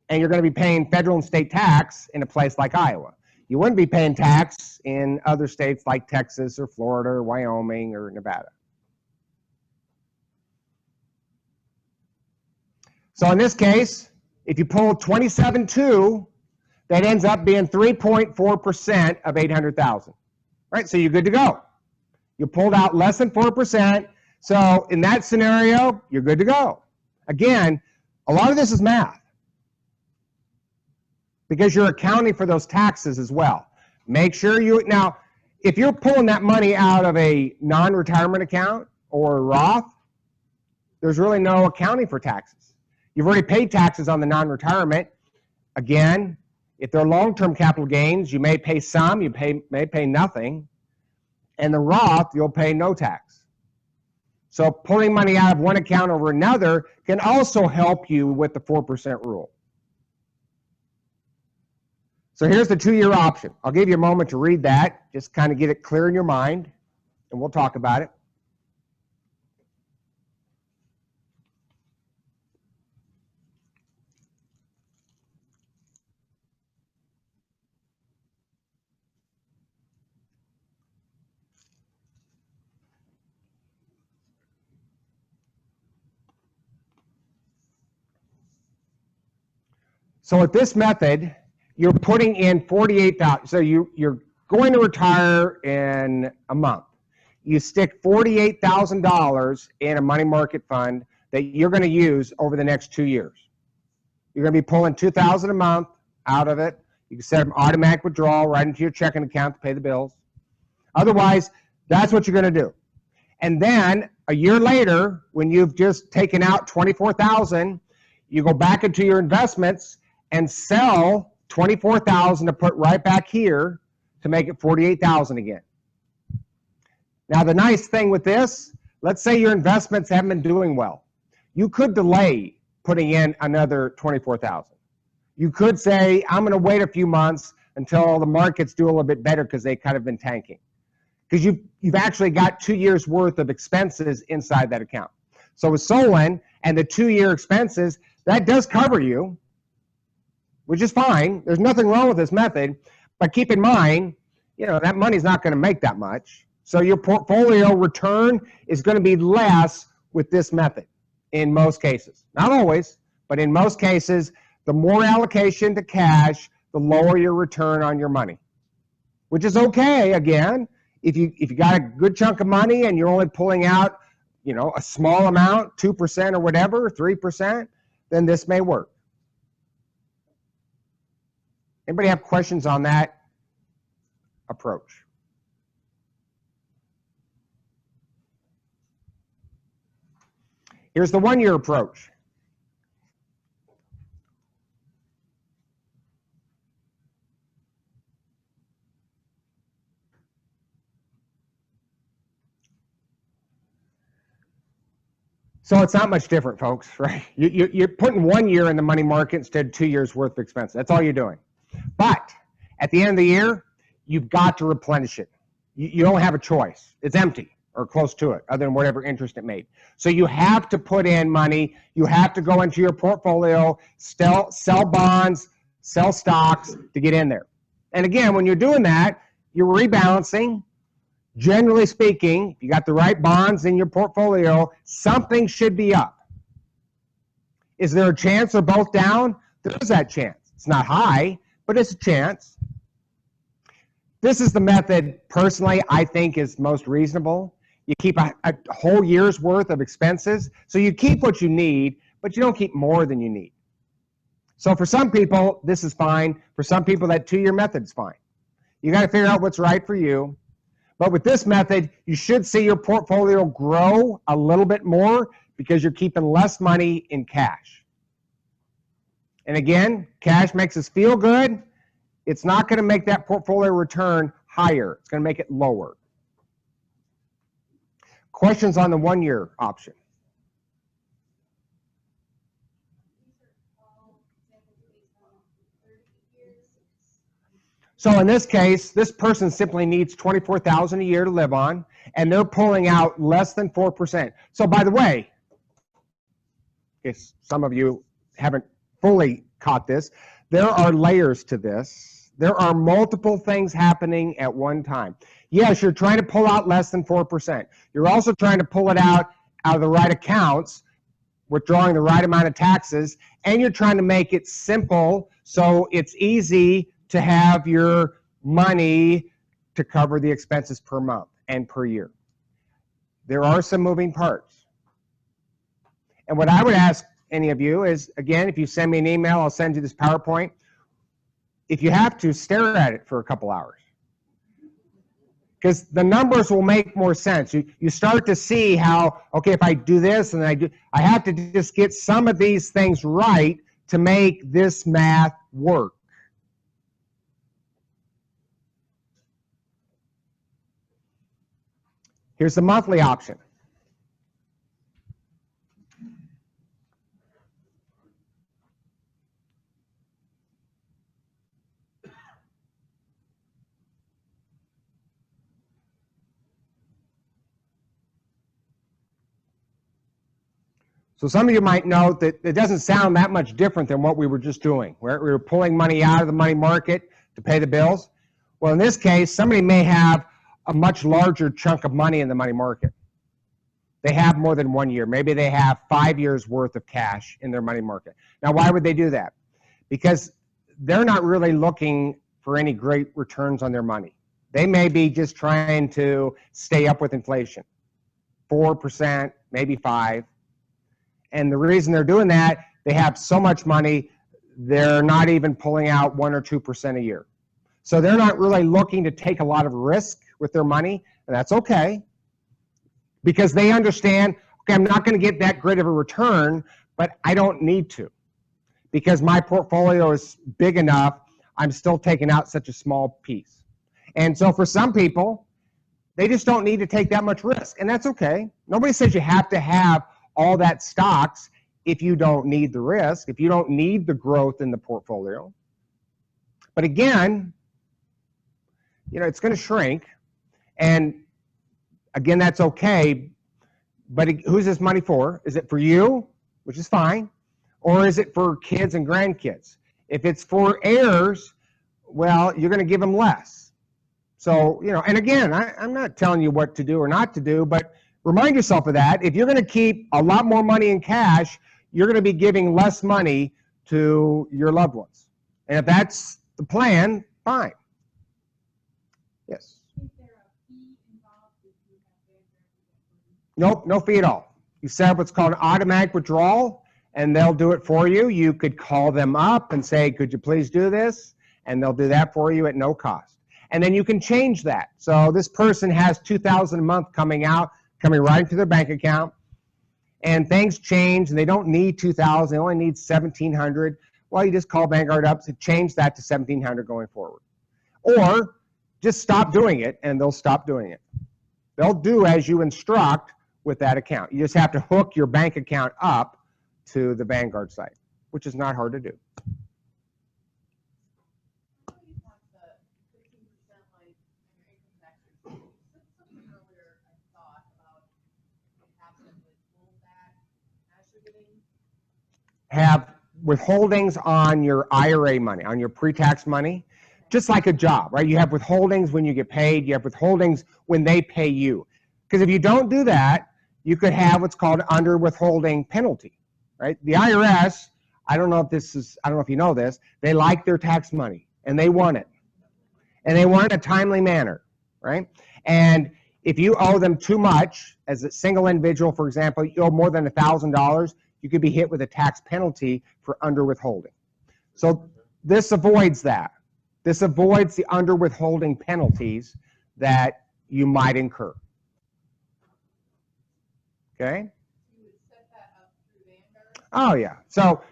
And you're going to be paying federal and state tax in a place like Iowa. You wouldn't be paying tax in other states like Texas or Florida or Wyoming or Nevada. So in this case, if you pull 27.2, that ends up being 3.4% of 800,000. Right? So you're good to go. You pulled out less than 4%. So in that scenario, you're good to go. Again, a lot of this is math, because you're accounting for those taxes as well. Make sure you, now, if you're pulling that money out of a non-retirement account or a Roth, there's really no accounting for taxes. You've already paid taxes on the non-retirement. Again, if they're long-term capital gains, you may pay some, you may pay nothing. And the Roth, you'll pay no tax. So pulling money out of one account over another can also help you with the 4% rule. So here's the 2-year option. I'll give you a moment to read that, just kind of get it clear in your mind, and we'll talk about it. So with this method, you're putting in 48,000. So you're going to retire in a month. You stick $48,000 in a money market fund that you're going to use over the next 2 years. You're going to be pulling $2,000 a month out of it. You can set an automatic withdrawal right into your checking account to pay the bills. Otherwise, that's what you're going to do. And then a year later, when you've just taken out $24,000, you go back into your investments and sell $24,000 to put right back here to make it $48,000 again. Now the nice thing with this, let's say your investments haven't been doing well. You could delay putting in another $24,000. You could say, I'm going to wait a few months until the markets do a little bit better because they kind of been tanking. Because you've actually got 2 years worth of expenses inside that account. So with Solon and the 2-year expenses, that does cover you, which is fine. There's nothing wrong with this method, but keep in mind, you know, that money's not going to make that much. So your portfolio return is going to be less with this method in most cases. Not always, but in most cases, the more allocation to cash, the lower your return on your money, which is okay. Again, if you got a good chunk of money and you're only pulling out, you know, a small amount, 2% or whatever, 3%, then this may work. Anybody have questions on that approach? Here's the 1-year approach. So it's not much different, folks, right? You're putting 1 year in the money market instead of 2 years worth of expense. That's all you're doing. But at the end of the year, you've got to replenish it. you don't have a choice. It's empty or close to it, other than whatever interest it made. So you have to put in money. You have to go into your portfolio, sell bonds, sell stocks to get in there. And again, when you're doing that, you're rebalancing. Generally speaking, if you got the right bonds in your portfolio, something should be up. Is there a chance they're both down? There's that chance. It's not high, but it's a chance. This is the method, personally, I think is most reasonable. You keep a whole year's worth of expenses. So you keep what you need, but you don't keep more than you need. So for some people, this is fine. For some people, that 2-year method is fine. You got to figure out what's right for you. But with this method, you should see your portfolio grow a little bit more because you're keeping less money in cash. And again, cash makes us feel good. It's not going to make that portfolio return higher. It's going to make it lower. Questions on the 1-year option? So in this case, this person simply needs $24,000 a year to live on, and they're pulling out less than 4%. So by the way, if some of you haven't fully caught this, there are layers to this. There are multiple things happening at one time. Yes, you're trying to pull out less than 4%. You're also trying to pull it out of the right accounts, withdrawing the right amount of taxes, and you're trying to make it simple so it's easy to have your money to cover the expenses per month and per year. There are some moving parts. And what I would ask any of you is, again, if you send me an email, I'll send you this PowerPoint. If you have to, stare at it for a couple hours. Because the numbers will make more sense. You start to see how, okay, if I do this and I have to just get some of these things right to make this math work. Here's the monthly option. So some of you might note that it doesn't sound that much different than what we were just doing. We were pulling money out of the money market to pay the bills. Well, in this case, somebody may have a much larger chunk of money in the money market. They have more than 1 year. Maybe they have 5 years worth of cash in their money market. Now, why would they do that? Because they're not really looking for any great returns on their money. They may be just trying to stay up with inflation. 4%, maybe 5%. And the reason they're doing that, they have so much money, they're not even pulling out 1 or 2% a year. So they're not really looking to take a lot of risk with their money, and that's okay. Because they understand, okay, I'm not going to get that great of a return, but I don't need to. Because my portfolio is big enough, I'm still taking out such a small piece. And so for some people, they just don't need to take that much risk, and that's okay. Nobody says you have to have all that stocks if you don't need the risk, if you don't need the growth in the portfolio. But again, you know, it's going to shrink, and again, that's okay, but who's this money for? Is it for you, which is fine, or is it for kids and grandkids? If it's for heirs, well, you're going to give them less. So, you know, and again, I'm not telling you what to do or not to do, but remind yourself of that. If you're going to keep a lot more money in cash, you're going to be giving less money to your loved ones. And if that's the plan, fine. Yes? Is there a fee involved if you have Nope, no fee at all. You set up what's called an automatic withdrawal, and they'll do it for you. You could call them up and say, could you please do this? And they'll do that for you at no cost. And then you can change that. So this person has $2,000 a month coming right into their bank account, and things change, and they don't need $2,000, they only need $1,700. Well, you just call Vanguard up to change that to $1,700 going forward. Or just stop doing it, and they'll stop doing it. They'll do as you instruct with that account. You just have to hook your bank account up to the Vanguard site, which is not hard to do. How do you want the 15% like in your income tax return? have withholdings on your IRA money, on your pre-tax money, just like a job, right? You have withholdings when you get paid, you have withholdings when they pay you. Because if you don't do that, you could have what's called under withholding penalty, right? The IRS, I don't know if you know this, they like their tax money and they want it. And they want it in a timely manner, right? And if you owe them too much, as a single individual, for example, you owe more than $1,000, you could be hit with a tax penalty for under withholding. So this avoids that. This avoids the under withholding penalties that you might incur. Okay? You would set that up through Vanguard? Oh, yeah. So,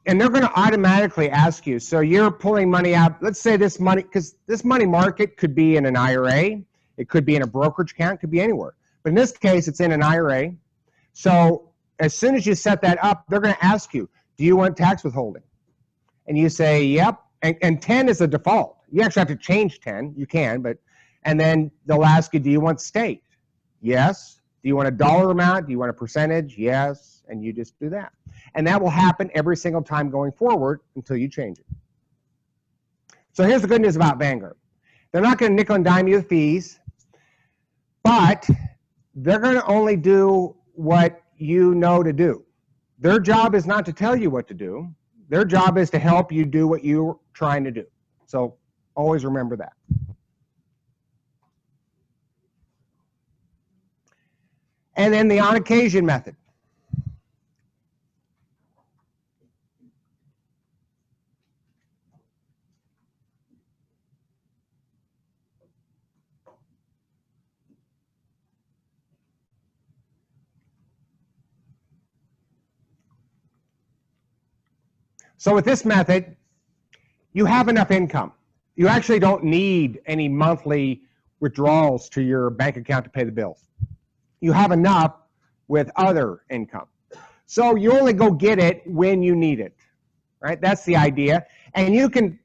and they're going to automatically ask you, so you're pulling money out, let's say this money, because this money market could be in an IRA, it could be in a brokerage account, it could be anywhere. But in this case, it's in an IRA. So as soon as you set that up, they're going to ask you, do you want tax withholding? And you say, yep. And 10 is a default. You actually have to change 10. You can, but, and then they'll ask you, do you want state? Yes. Do you want a dollar amount? Do you want a percentage? Yes. And you just do that. And that will happen every single time going forward until you change it. So here's the good news about Vanguard. They're not going to nickel and dime you the fees, but they're going to only do what you know to do. Their job is not to tell you what to do. Their job is to help you do what you're trying to do. So always remember that. And then the on occasion method. So with this method, you have enough income. You actually don't need any monthly withdrawals to your bank account to pay the bills. You have enough with other income. So you only go get it when you need it, right? That's the idea. And you can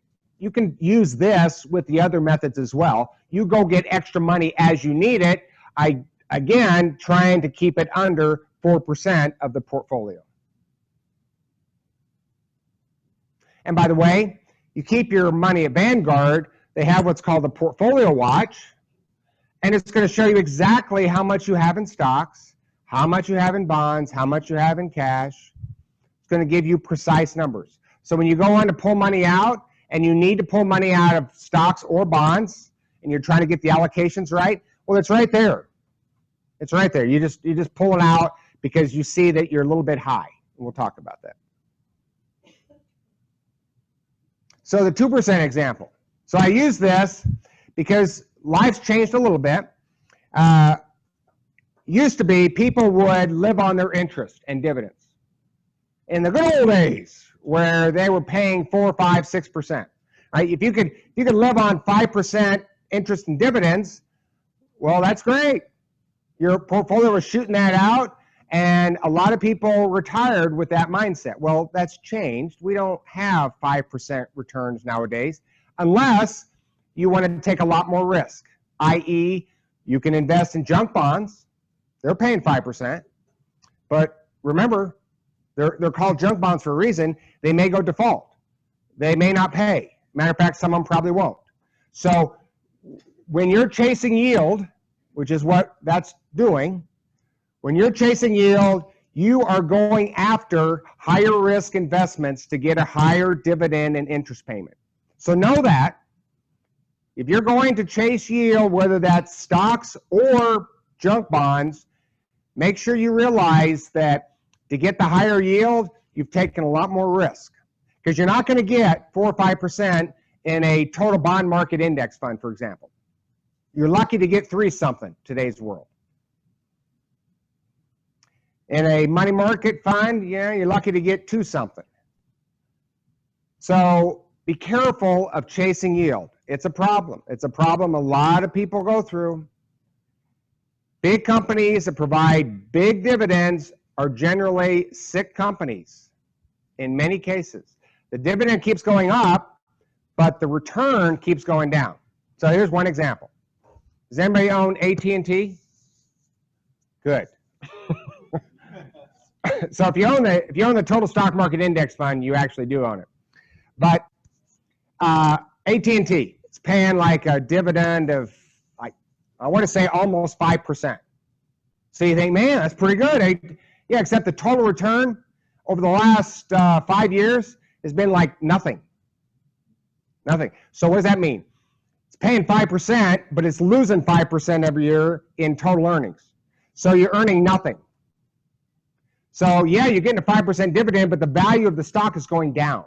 use this with the other methods as well. You go get extra money as you need it. Again, trying to keep it under 4% of the portfolio. And by the way, you keep your money at Vanguard, they have what's called the Portfolio Watch, and it's going to show you exactly how much you have in stocks, how much you have in bonds, how much you have in cash. It's going to give you precise numbers. So when you go on to pull money out, and you need to pull money out of stocks or bonds, and you're trying to get the allocations right, well, it's right there. It's right there. You just pull it out because you see that you're a little bit high. And we'll talk about that. So the 2% example. So I use this because life's changed a little bit. Used to be people would live on their interest and dividends. In the good old days where they were paying 4, 5, 6%. Right? If you could live on 5% interest and dividends, well, that's great. Your portfolio was shooting that out, and a lot of people retired with that mindset. Well, that's changed. We don't have 5% returns nowadays unless you want to take a lot more risk, i.e., you can invest in junk bonds. They're paying 5%. But remember, they're called junk bonds for a reason. They may go default. They may not pay. Matter of fact, some of them probably won't. So when you're chasing yield, which is what that's doing, when you're chasing yield, you are going after higher risk investments to get a higher dividend and interest payment. So know that if you're going to chase yield, whether that's stocks or junk bonds, make sure you realize that to get the higher yield, you've taken a lot more risk. Because you're not going to get 4 or 5% in a total bond market index fund, for example. You're lucky to get 3 something today's world. In a money market fund, yeah, you're lucky to get 2 something. So be careful of chasing yield. It's a problem. It's a problem a lot of people go through. Big companies that provide big dividends are generally sick companies in many cases. The dividend keeps going up, but the return keeps going down. So here's one example. Does anybody own AT&T? Good. So if you own the total stock market index fund, you actually do own it. But AT&T, it's paying like a dividend of, like, I want to say almost 5%. So you think, man, that's pretty good. Yeah, except the total return over the last 5 years has been like nothing. Nothing. So what does that mean? It's paying 5%, but it's losing 5% every year in total earnings. So you're earning nothing. So yeah, you're getting a 5% dividend, but the value of the stock is going down.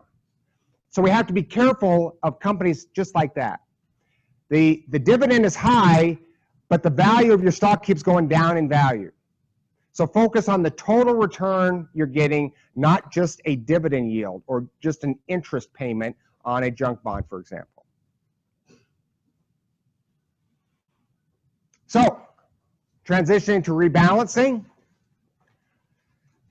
So we have to be careful of companies just like that. The dividend is high, but the value of your stock keeps going down in value. So focus on the total return you're getting, not just a dividend yield or just an interest payment on a junk bond, for example. So, transitioning to rebalancing.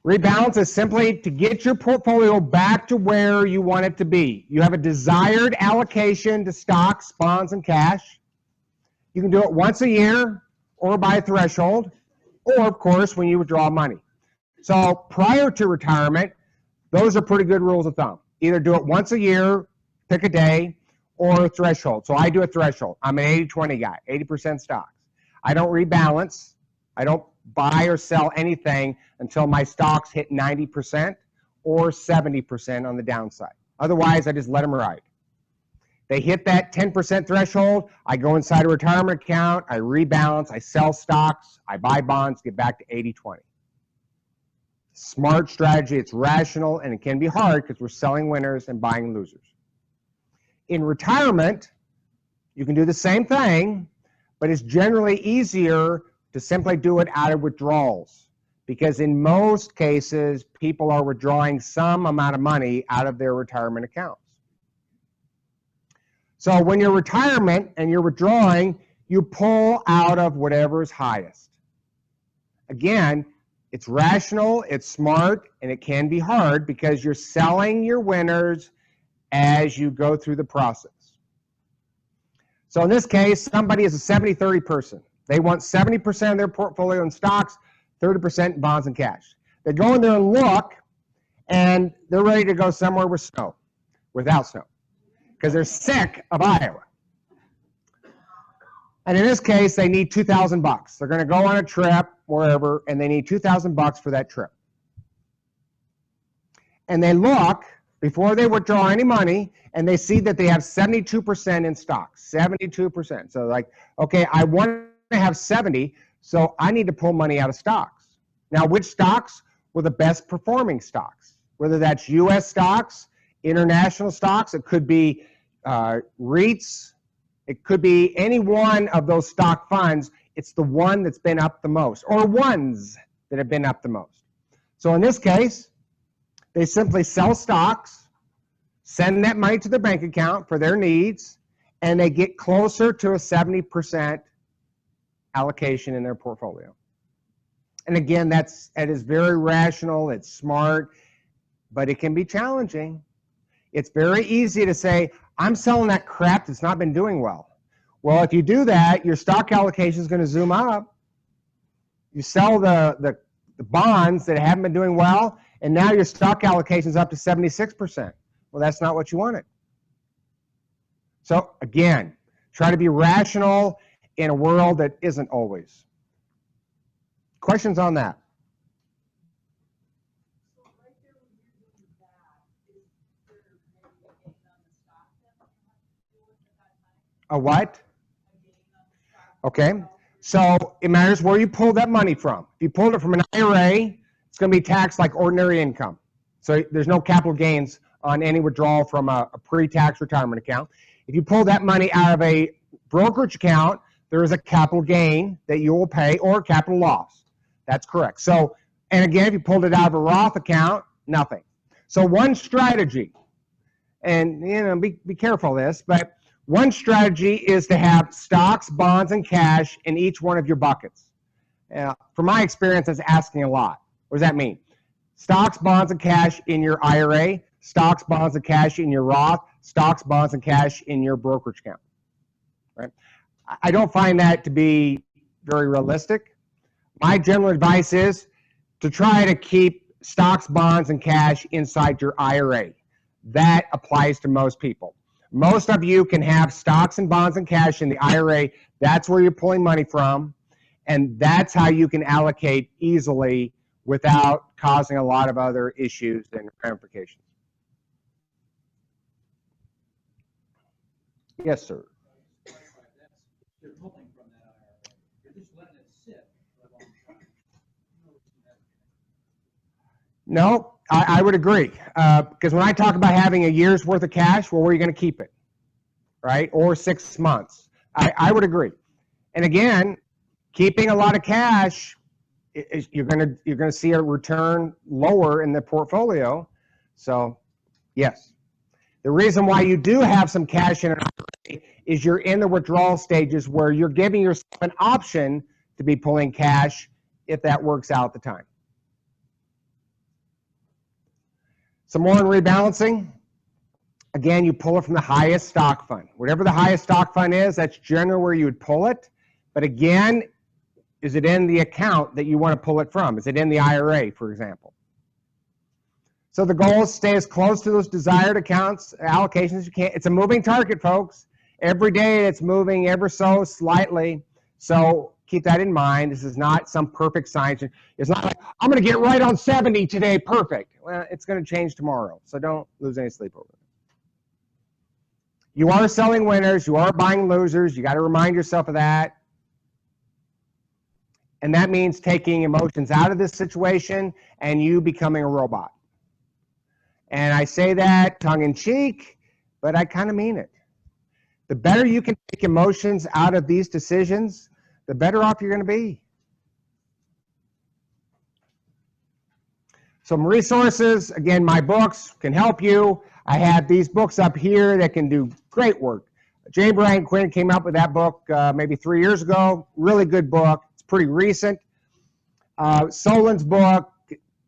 Rebalance is simply to get your portfolio back to where you want it to be. You have a desired allocation to stocks, bonds, and cash. You can do it once a year or by a threshold, or of course when you withdraw money. So prior to retirement, those are pretty good rules of thumb. Either do it once a year, pick a day, or a threshold. So I do a threshold. I'm an 80-20 guy, 80% stocks. I don't rebalance. I don't buy or sell anything until my stocks hit 90% or 70% on the downside. Otherwise, I just let them ride. They hit that 10% threshold, I go inside a retirement account, I rebalance, I sell stocks, I buy bonds, get back to 80-20. Smart strategy, it's rational, and it can be hard because we're selling winners and buying losers. In retirement, you can do the same thing, but it's generally easier to simply do it out of withdrawals, because in most cases, people are withdrawing some amount of money out of their retirement accounts. So when you're retirement and you're withdrawing, you pull out of whatever is highest. Again, it's rational, it's smart, and it can be hard because you're selling your winners as you go through the process. So in this case, somebody is a 70-30 person. They want 70% of their portfolio in stocks, 30% in bonds and cash. They go in there and look, and they're ready to go somewhere with snow, without snow, because they're sick of Iowa. And in this case, they need $2,000. They're going to go on a trip wherever, and they need $2,000 for that trip. And they look before they withdraw any money, and they see that they have 72% in stocks, 72%. So like, okay, I want to have 70, so I need to pull money out of stocks. Now, which stocks were the best performing stocks? Whether that's U.S. stocks, international stocks, it could be REITs, it could be any one of those stock funds. It's the one that's been up the most, or ones that have been up the most. So in this case, they simply sell stocks, send that money to their bank account for their needs, and they get closer to a 70% allocation in their portfolio. And again, that is very rational, it's smart, but it can be challenging. It's very easy to say, I'm selling that crap that's not been doing well. Well, if you do that, your stock allocation is going to zoom up. You sell the bonds that haven't been doing well, and now your stock allocation is up to 76%. Well, that's not what you wanted. So again, try to be rational in a world that isn't always. Questions on that? So right there when you're doing that, is there maybe a gain on the stock that you have to deal with at that time? A what? A gain on the stock. Okay. So it matters where you pull that money from. If you pulled it from an IRA, it's going to be taxed like ordinary income. So there's no capital gains on any withdrawal from a pre-tax retirement account. If you pull that money out of a brokerage account, there is a capital gain that you will pay, or capital loss. That's correct. So, and again, if you pulled it out of a Roth account, nothing. So one strategy, and you know, be careful of this, but one strategy is to have stocks, bonds, and cash in each one of your buckets. From my experience, that's asking a lot. What does that mean? Stocks, bonds, and cash in your IRA, stocks, bonds, and cash in your Roth, stocks, bonds, and cash in your brokerage account. Right? I don't find that to be very realistic. My general advice is to try to keep stocks, bonds, and cash inside your IRA. That applies to most people. Most of you can have stocks and bonds and cash in the IRA. That's where you're pulling money from, and that's how you can allocate easily without causing a lot of other issues and ramifications. Yes, sir. You're pulling from that IRA. You're just letting it sit for a long time. No, I would agree. Because when I talk about having a year's worth of cash, well, where are you going to keep it? Right? Or 6 months. I would agree. And again, keeping a lot of cash, you're going to see a return lower in the portfolio. So, yes. The reason why you do have some cash in an IRA is you're in the withdrawal stages where you're giving yourself an option to be pulling cash if that works out at the time. Some more in rebalancing. Again, you pull it from the highest stock fund. Whatever the highest stock fund is, that's generally where you would pull it. But again, is it in the account that you want to pull it from? Is it in the IRA, for example? So the goal is to stay as close to those desired accounts, allocations as you can. It's a moving target, folks. Every day it's moving ever so slightly. So keep that in mind. This is not some perfect science. It's not like, I'm going to get right on 70 today, perfect. Well, it's going to change tomorrow. So don't lose any sleep over it. You are selling winners. You are buying losers. You got to remind yourself of that. And that means taking emotions out of this situation and you becoming a robot. And I say that tongue-in-cheek, but I kind of mean it. The better you can take emotions out of these decisions, the better off you're going to be. Some resources, again, my books can help you. I have these books up here that can do great work. J. Brian Quinn came up with that book maybe 3 years ago. Really good book. It's pretty recent. Solon's book,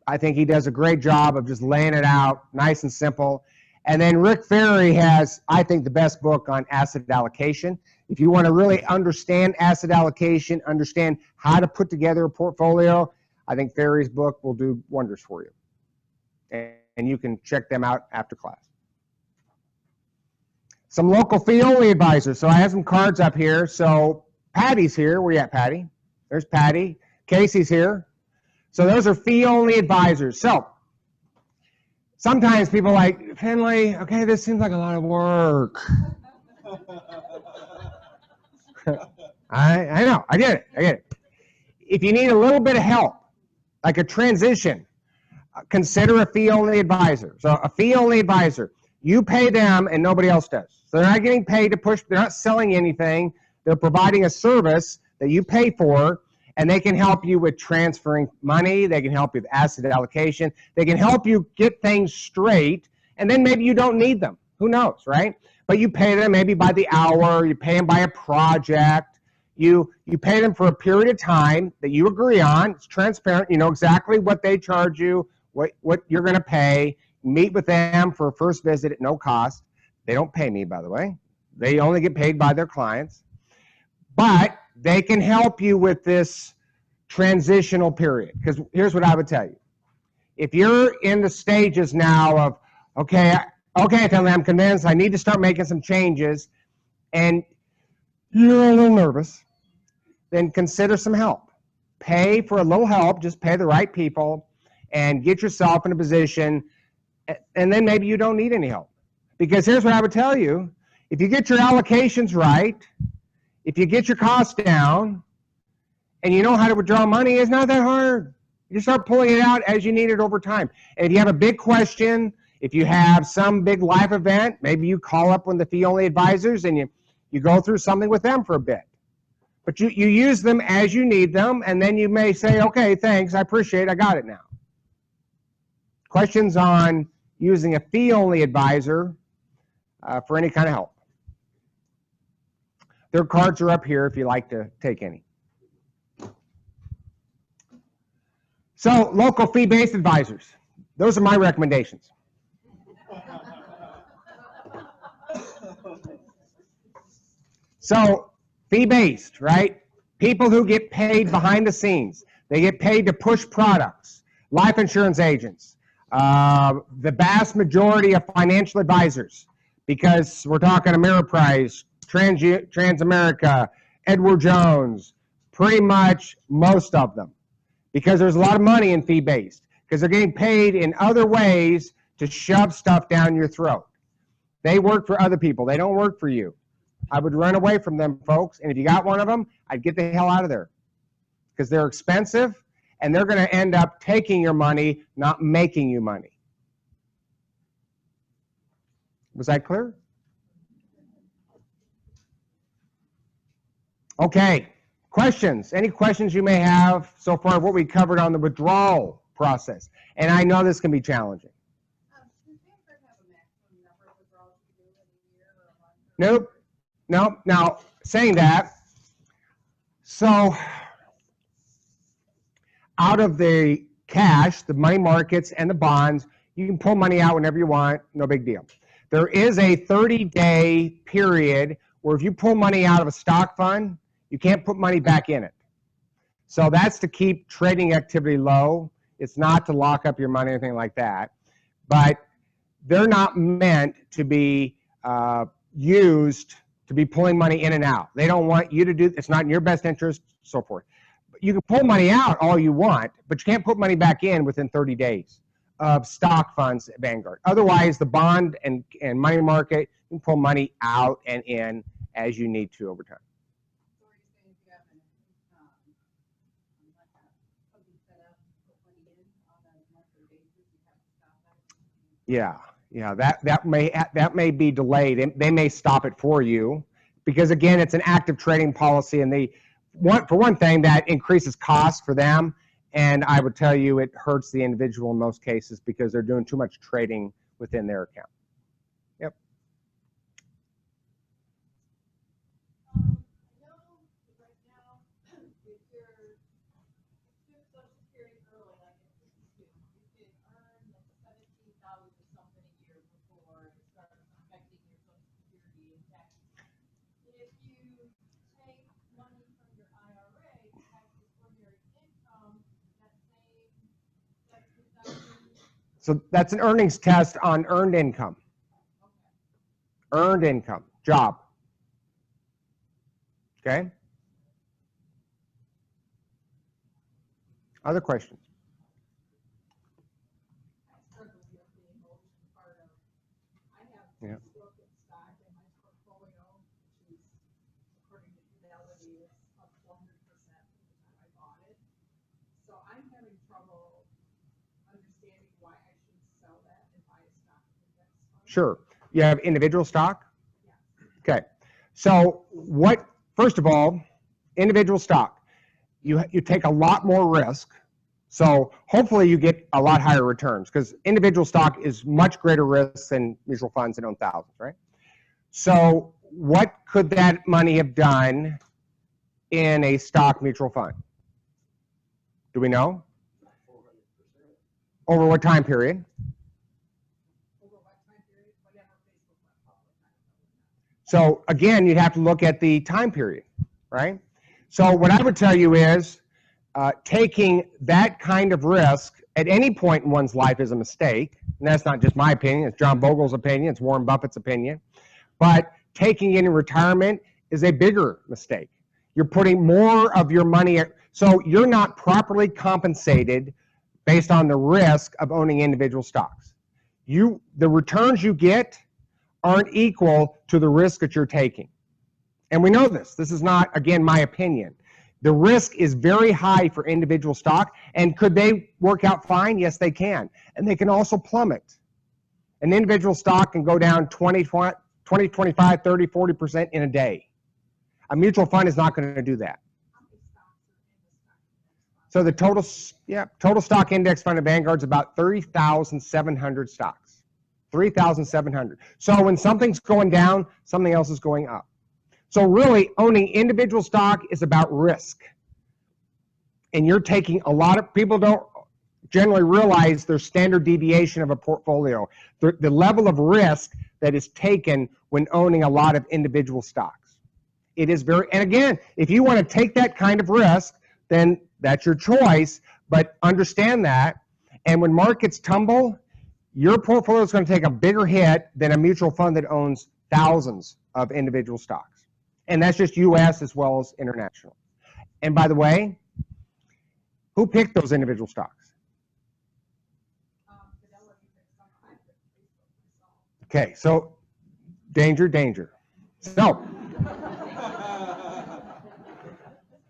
I think he does a great job of just laying it out nice and simple. And then Rick Ferry has, I think, the best book on asset allocation. If you want to really understand asset allocation, understand how to put together a portfolio, I think Ferry's book will do wonders for you. And you can check them out after class. Some local fee-only advisors. So I have some cards up here. So Patty's here. Where you at, Patty? There's Patty. Casey's here. So those are fee-only advisors. So sometimes people are like, Finley, okay, this seems like a lot of work. I know, I get it. If you need a little bit of help, like a transition, consider a fee-only advisor. So a fee-only advisor, you pay them and nobody else does. So they're not getting paid to push, they're not selling anything, they're providing a service that you pay for, and they can help you with transferring money, they can help you with asset allocation, they can help you get things straight, and then maybe you don't need them. Who knows, right? But you pay them maybe by the hour, you pay them by a project, you pay them for a period of time that you agree on. It's transparent, you know exactly what they charge you, what you're going to pay. Meet with them for a first visit at no cost. They don't pay me, by the way. They only get paid by their clients. But they can help you with this transitional period. Because here's what I would tell you. If you're in the stages now of, okay, Finley, I'm convinced I need to start making some changes, and you're a little nervous, then consider some help. Pay for a little help, just pay the right people, and get yourself in a position, and then maybe you don't need any help. Because here's what I would tell you. If you get your allocations right, if you get your costs down, and you know how to withdraw money, it's not that hard. You start pulling it out as you need it over time. And if you have a big question, if you have some big life event, maybe you call up one of the fee-only advisors and you go through something with them for a bit. But you use them as you need them, and then you may say, okay, thanks, I appreciate it, I got it now. Questions on using a fee-only advisor for any kind of help. Their cards are up here if you'd like to take any. So, local fee-based advisors. Those are my recommendations. So, fee-based, right? People who get paid behind the scenes. They get paid to push products. life insurance agents, the vast majority of financial advisors, because we're talking Ameriprise, Transamerica, Edward Jones, pretty much most of them, because there's a lot of money in fee-based, because they're getting paid in other ways to shove stuff down your throat. They work for other people. They don't work for you. I would run away from them, folks, and if you got one of them, I'd get the hell out of there, because they're expensive, and they're going to end up taking your money, not making you money. Was that clear? Okay, questions? Any questions you may have so far what we covered on the withdrawal process? And I know this can be challenging. Does Vanguard have a maximum number of withdrawals you do in a year or a month? Nope. Nope. Now, saying that, so out of the cash, the money markets, and the bonds, you can pull money out whenever you want, no big deal. There is a 30-day period where if you pull money out of a stock fund, you can't put money back in it. So that's to keep trading activity low. It's not to lock up your money or anything like that. But they're not meant to be used to be pulling money in and out. They don't want you to do, it's not in your best interest, so forth. You can pull money out all you want, but you can't put money back in within 30 days of stock funds at Vanguard. Otherwise, the bond and money market, you can pull money out and in as you need to over time. So are you saying if you have something set up, put money in on a monthly basis, you have to stop that? Yeah, that may be delayed. They may stop it for you because again, it's an active trading policy, and for one thing, that increases cost for them, and I would tell you it hurts the individual in most cases because they're doing too much trading within their account. Yep. I know right now, if you're Social Security early, like you can earn like $17 or something a year before it starts affecting your Social Security and taxes. If you take money from your IRA, taxes ordinary income, that deduction. So that's an earnings test on earned income. Okay. Earned income, job. Okay? Other questions? I struggle with the emotion part of, I have Yeah. broken stock in my portfolio, which is, according to Fidelity, is up 100% from the time I bought it. So I'm having trouble understanding why I should sell that and buy a stock index fund. Sure. You have individual stock? Yeah. Okay. So first of all, individual stock, you take a lot more risk. So hopefully you get a lot higher returns because individual stock is much greater risk than mutual funds that own thousands, right? So what could that money have done in a stock mutual fund? Do we know? 400%. Over what time period? Over what time period? Whenever Facebook went public, I don't know. So again, you'd have to look at the time period, right? So what I would tell you is taking that kind of risk at any point in one's life is a mistake. And that's not just my opinion. It's John Bogle's opinion. It's Warren Buffett's opinion. But taking it in retirement is a bigger mistake. You're putting more of your money, so you're not properly compensated based on the risk of owning individual stocks. The returns you get aren't equal to the risk that you're taking. And we know this. This is not, again, my opinion. The risk is very high for individual stock. And could they work out fine? Yes, they can. And they can also plummet. An individual stock can go down 20, 25, 30, 40% in a day. A mutual fund is not going to do that. How many stocks are in the stock index fund? So the total stock index fund at Vanguard is about 30,700 stocks. 3,700. So when something's going down, something else is going up. So really, owning individual stock is about risk. And you're taking a lot of, people don't generally realize their standard deviation of a portfolio, the level of risk that is taken when owning a lot of individual stocks. It is very, and again, if you want to take that kind of risk, then that's your choice, but understand that And when markets tumble, your portfolio is going to take a bigger hit than a mutual fund that owns thousands of individual stocks. And that's just US as well as international. And by the way, who picked those individual stocks? Okay, so danger, danger. So,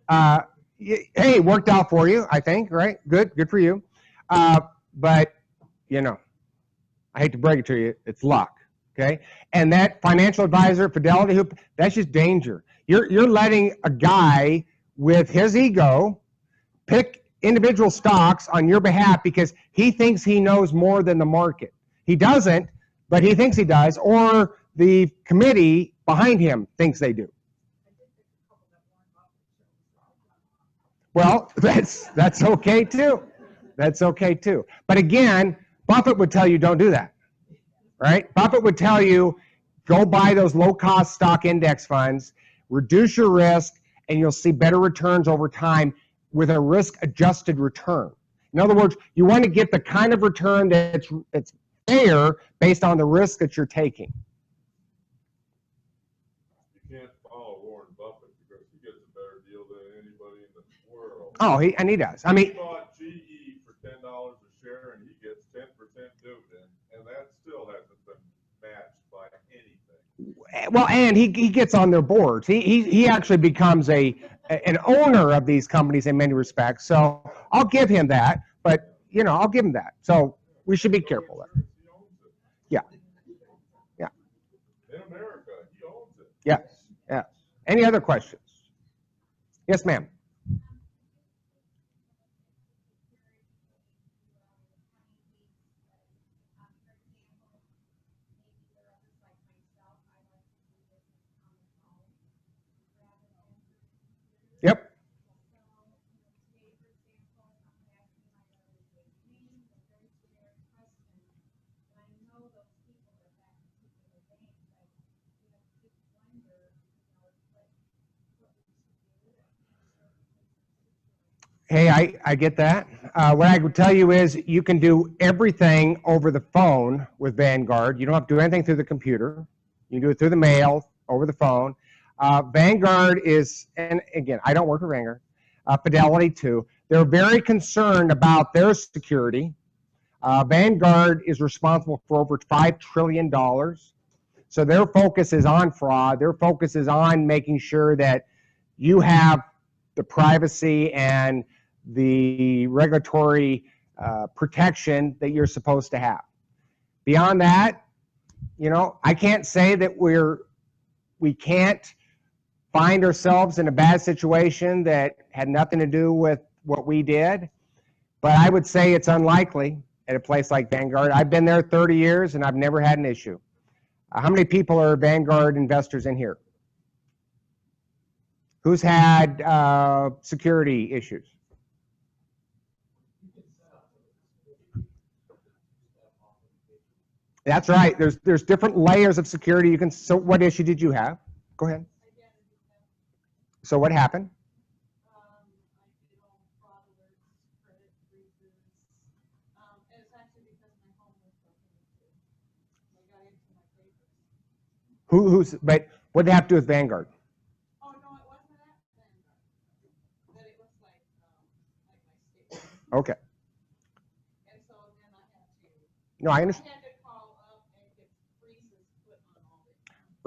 hey, it worked out for you, I think, right? Good for you. But, you know, I hate to break it to you, it's luck, okay? And that financial advisor, Fidelity, that's just danger. You're letting a guy with his ego pick individual stocks on your behalf because he thinks he knows more than the market. He doesn't, but he thinks he does, or the committee behind him thinks they do. Well, that's okay too. That's okay too. But again, Buffett would tell you don't do that, right? Buffett would tell you go buy those low-cost stock index funds, reduce your risk, and you'll see better returns over time with a risk-adjusted return. In other words, you want to get the kind of return that's fair based on the risk that you're taking. You can't follow Warren Buffett because he gets a better deal than anybody in the world. Oh, he does. I mean, he bought GE for $10 a share and he gets 10% dividend, and that still hasn't been matched by anything. well, and he gets on their boards. He actually becomes an owner of these companies in many respects. So I'll give him that. But you know, I'll give him that. So we should be careful there. He owns it. Yeah. Yeah. In America, he owns it. Yes. Yes. Any other questions? Yes, ma'am. Yep. Hey, I get that. What I would tell you is you can do everything over the phone with Vanguard. You don't have to do anything through the computer. You can do it through the mail, over the phone. Vanguard is, and again, I don't work for Vanguard, Fidelity too. They're very concerned about their security. Vanguard is responsible for over $5 trillion. So their focus is on fraud. Their focus is on making sure that you have the privacy and the regulatory protection that you're supposed to have. Beyond that, you know, I can't say that we can't find ourselves in a bad situation that had nothing to do with what we did, but I would say it's unlikely at a place like Vanguard. I've been there 30 years and I've never had an issue. How many people are Vanguard investors in here? Who's had security issues? That's right. There's different layers of security. You can. So, what issue did you have? Go ahead. So, what happened? But what did it have to do with Vanguard? Oh, no, it wasn't that Vanguard, but it was like my state. Okay. And so then I had to. No, I understand. I had to call up and get freezes put on all the.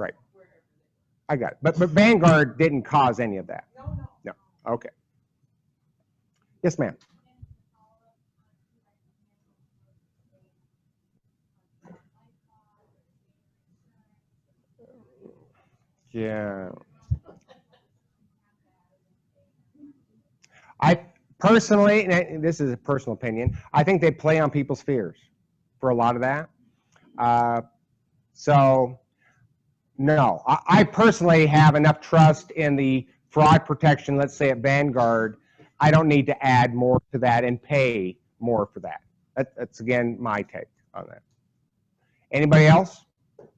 Right. Wherever they I got it. But Vanguard didn't cause any of that. were. No. No. Okay. Yes, ma'am. Yeah. I personally, and this is a personal opinion, I think they play on people's fears for a lot of that. So, no, I personally have enough trust in the fraud protection, let's say at Vanguard. I don't need to add more to that and pay more for that. That's again, my take on that. Anybody else? You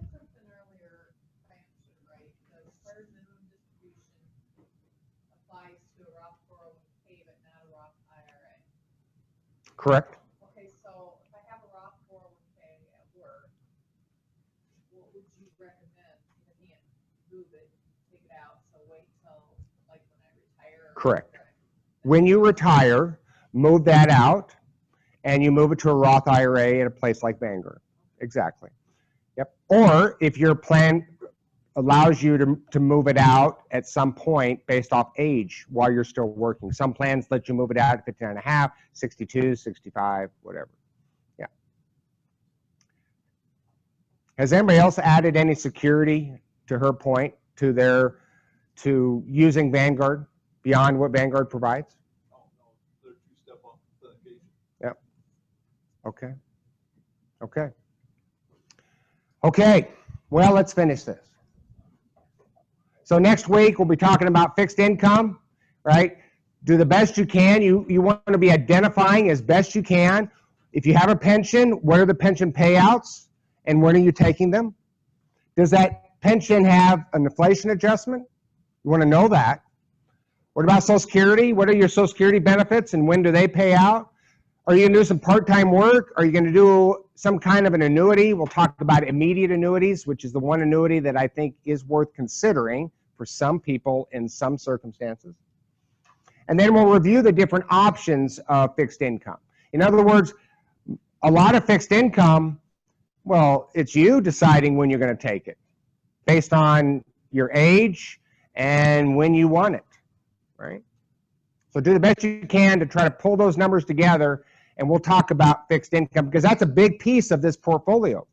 said something earlier, if I understood right, the required minimum distribution applies to a Roth 401k, but not a Roth IRA. Correct. Okay, so if I have a Roth 401k at work, what would you recommend? I can't move it, take it out, so wait till like when I retire? Correct. When you retire, move that out, and you move it to a Roth IRA at a place like Vanguard. Exactly. Yep. Or if your plan allows you to move it out at some point based off age while you're still working. Some plans let you move it out at 59 and a half, 62, 65, whatever. Yeah. Has anybody else added any security to her point to using Vanguard beyond what Vanguard provides? Oh, no, they're two-step authentication. Yep. Okay. Okay. Okay. Well, let's finish this. So next week, we'll be talking about fixed income, right? Do the best you can. You want to be identifying as best you can. If you have a pension, what are the pension payouts and when are you taking them? Does that pension have an inflation adjustment? You want to know that. What about Social Security? What are your Social Security benefits and when do they pay out? Are you going to do some part-time work? Are you going to do some kind of an annuity? We'll talk about immediate annuities, which is the one annuity that I think is worth considering for some people in some circumstances. And then we'll review the different options of fixed income. In other words, a lot of fixed income, well, it's you deciding when you're going to take it based on your age and when you want it, right? So do the best you can to try to pull those numbers together, and we'll talk about fixed income because that's a big piece of this portfolio.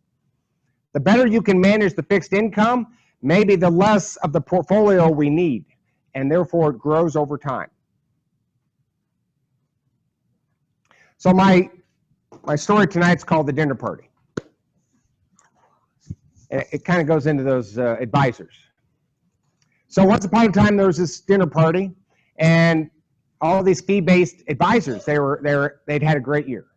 The better you can manage the fixed income, maybe the less of the portfolio we need, and therefore it grows over time. So my story tonight's called The Dinner Party. And it kind of goes into those advisors. So once upon a time, there was this dinner party, and all of these fee-based advisors, they'd had a great year.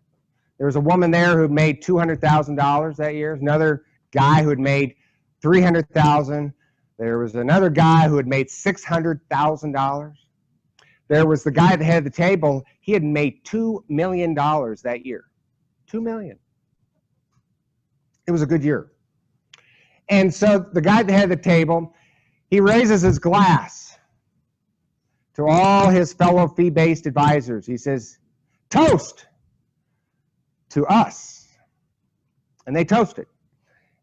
There was a woman there who made $200,000 that year. Another guy who had made $300,000. There was another guy who had made $600,000. There was the guy at the head of the table. He had made $2 million that year. $2 million. It was a good year. And so the guy at the head of the table, he raises his glass to all his fellow fee-based advisors. He says, "Toast to us." And they toasted.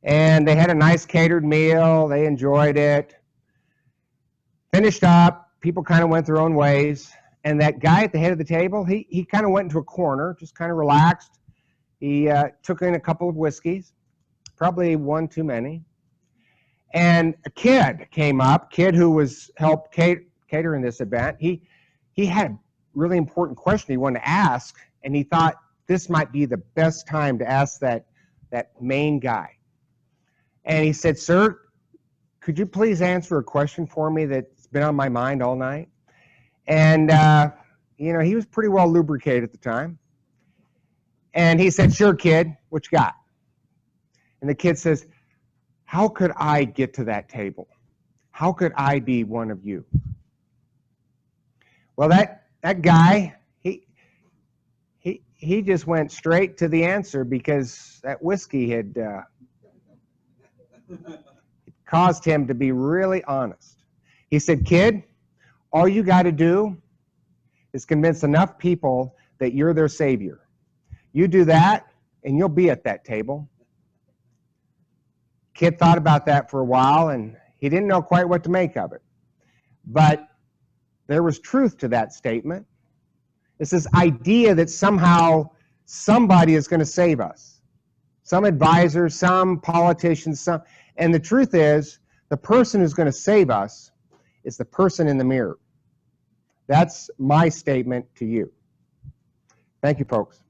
And they had a nice catered meal. They enjoyed it. Finished up. People kind of went their own ways. And that guy at the head of the table, he kind of went into a corner, just kind of relaxed. He took in a couple of whiskeys, probably one too many. And a kid came up, kid who was helped cater in this event. He had a really important question he wanted to ask, and he thought this might be the best time to ask that main guy. And he said, "Sir, could you please answer a question for me that's been on my mind all night?" And, he was pretty well lubricated at the time. And he said, "Sure, kid, what you got?" And the kid says, "How could I get to that table? How could I be one of you?" Well, that guy, he just went straight to the answer because that whiskey had caused him to be really honest. He said, "Kid, all you got to do is convince enough people that you're their savior. You do that, and you'll be at that table." Kid thought about that for a while, and he didn't know quite what to make of it. But there was truth to that statement. It's this idea that somehow somebody is going to save us. Some advisor, some politician, and the truth is, the person who's going to save us is the person in the mirror. That's my statement to you. Thank you, folks.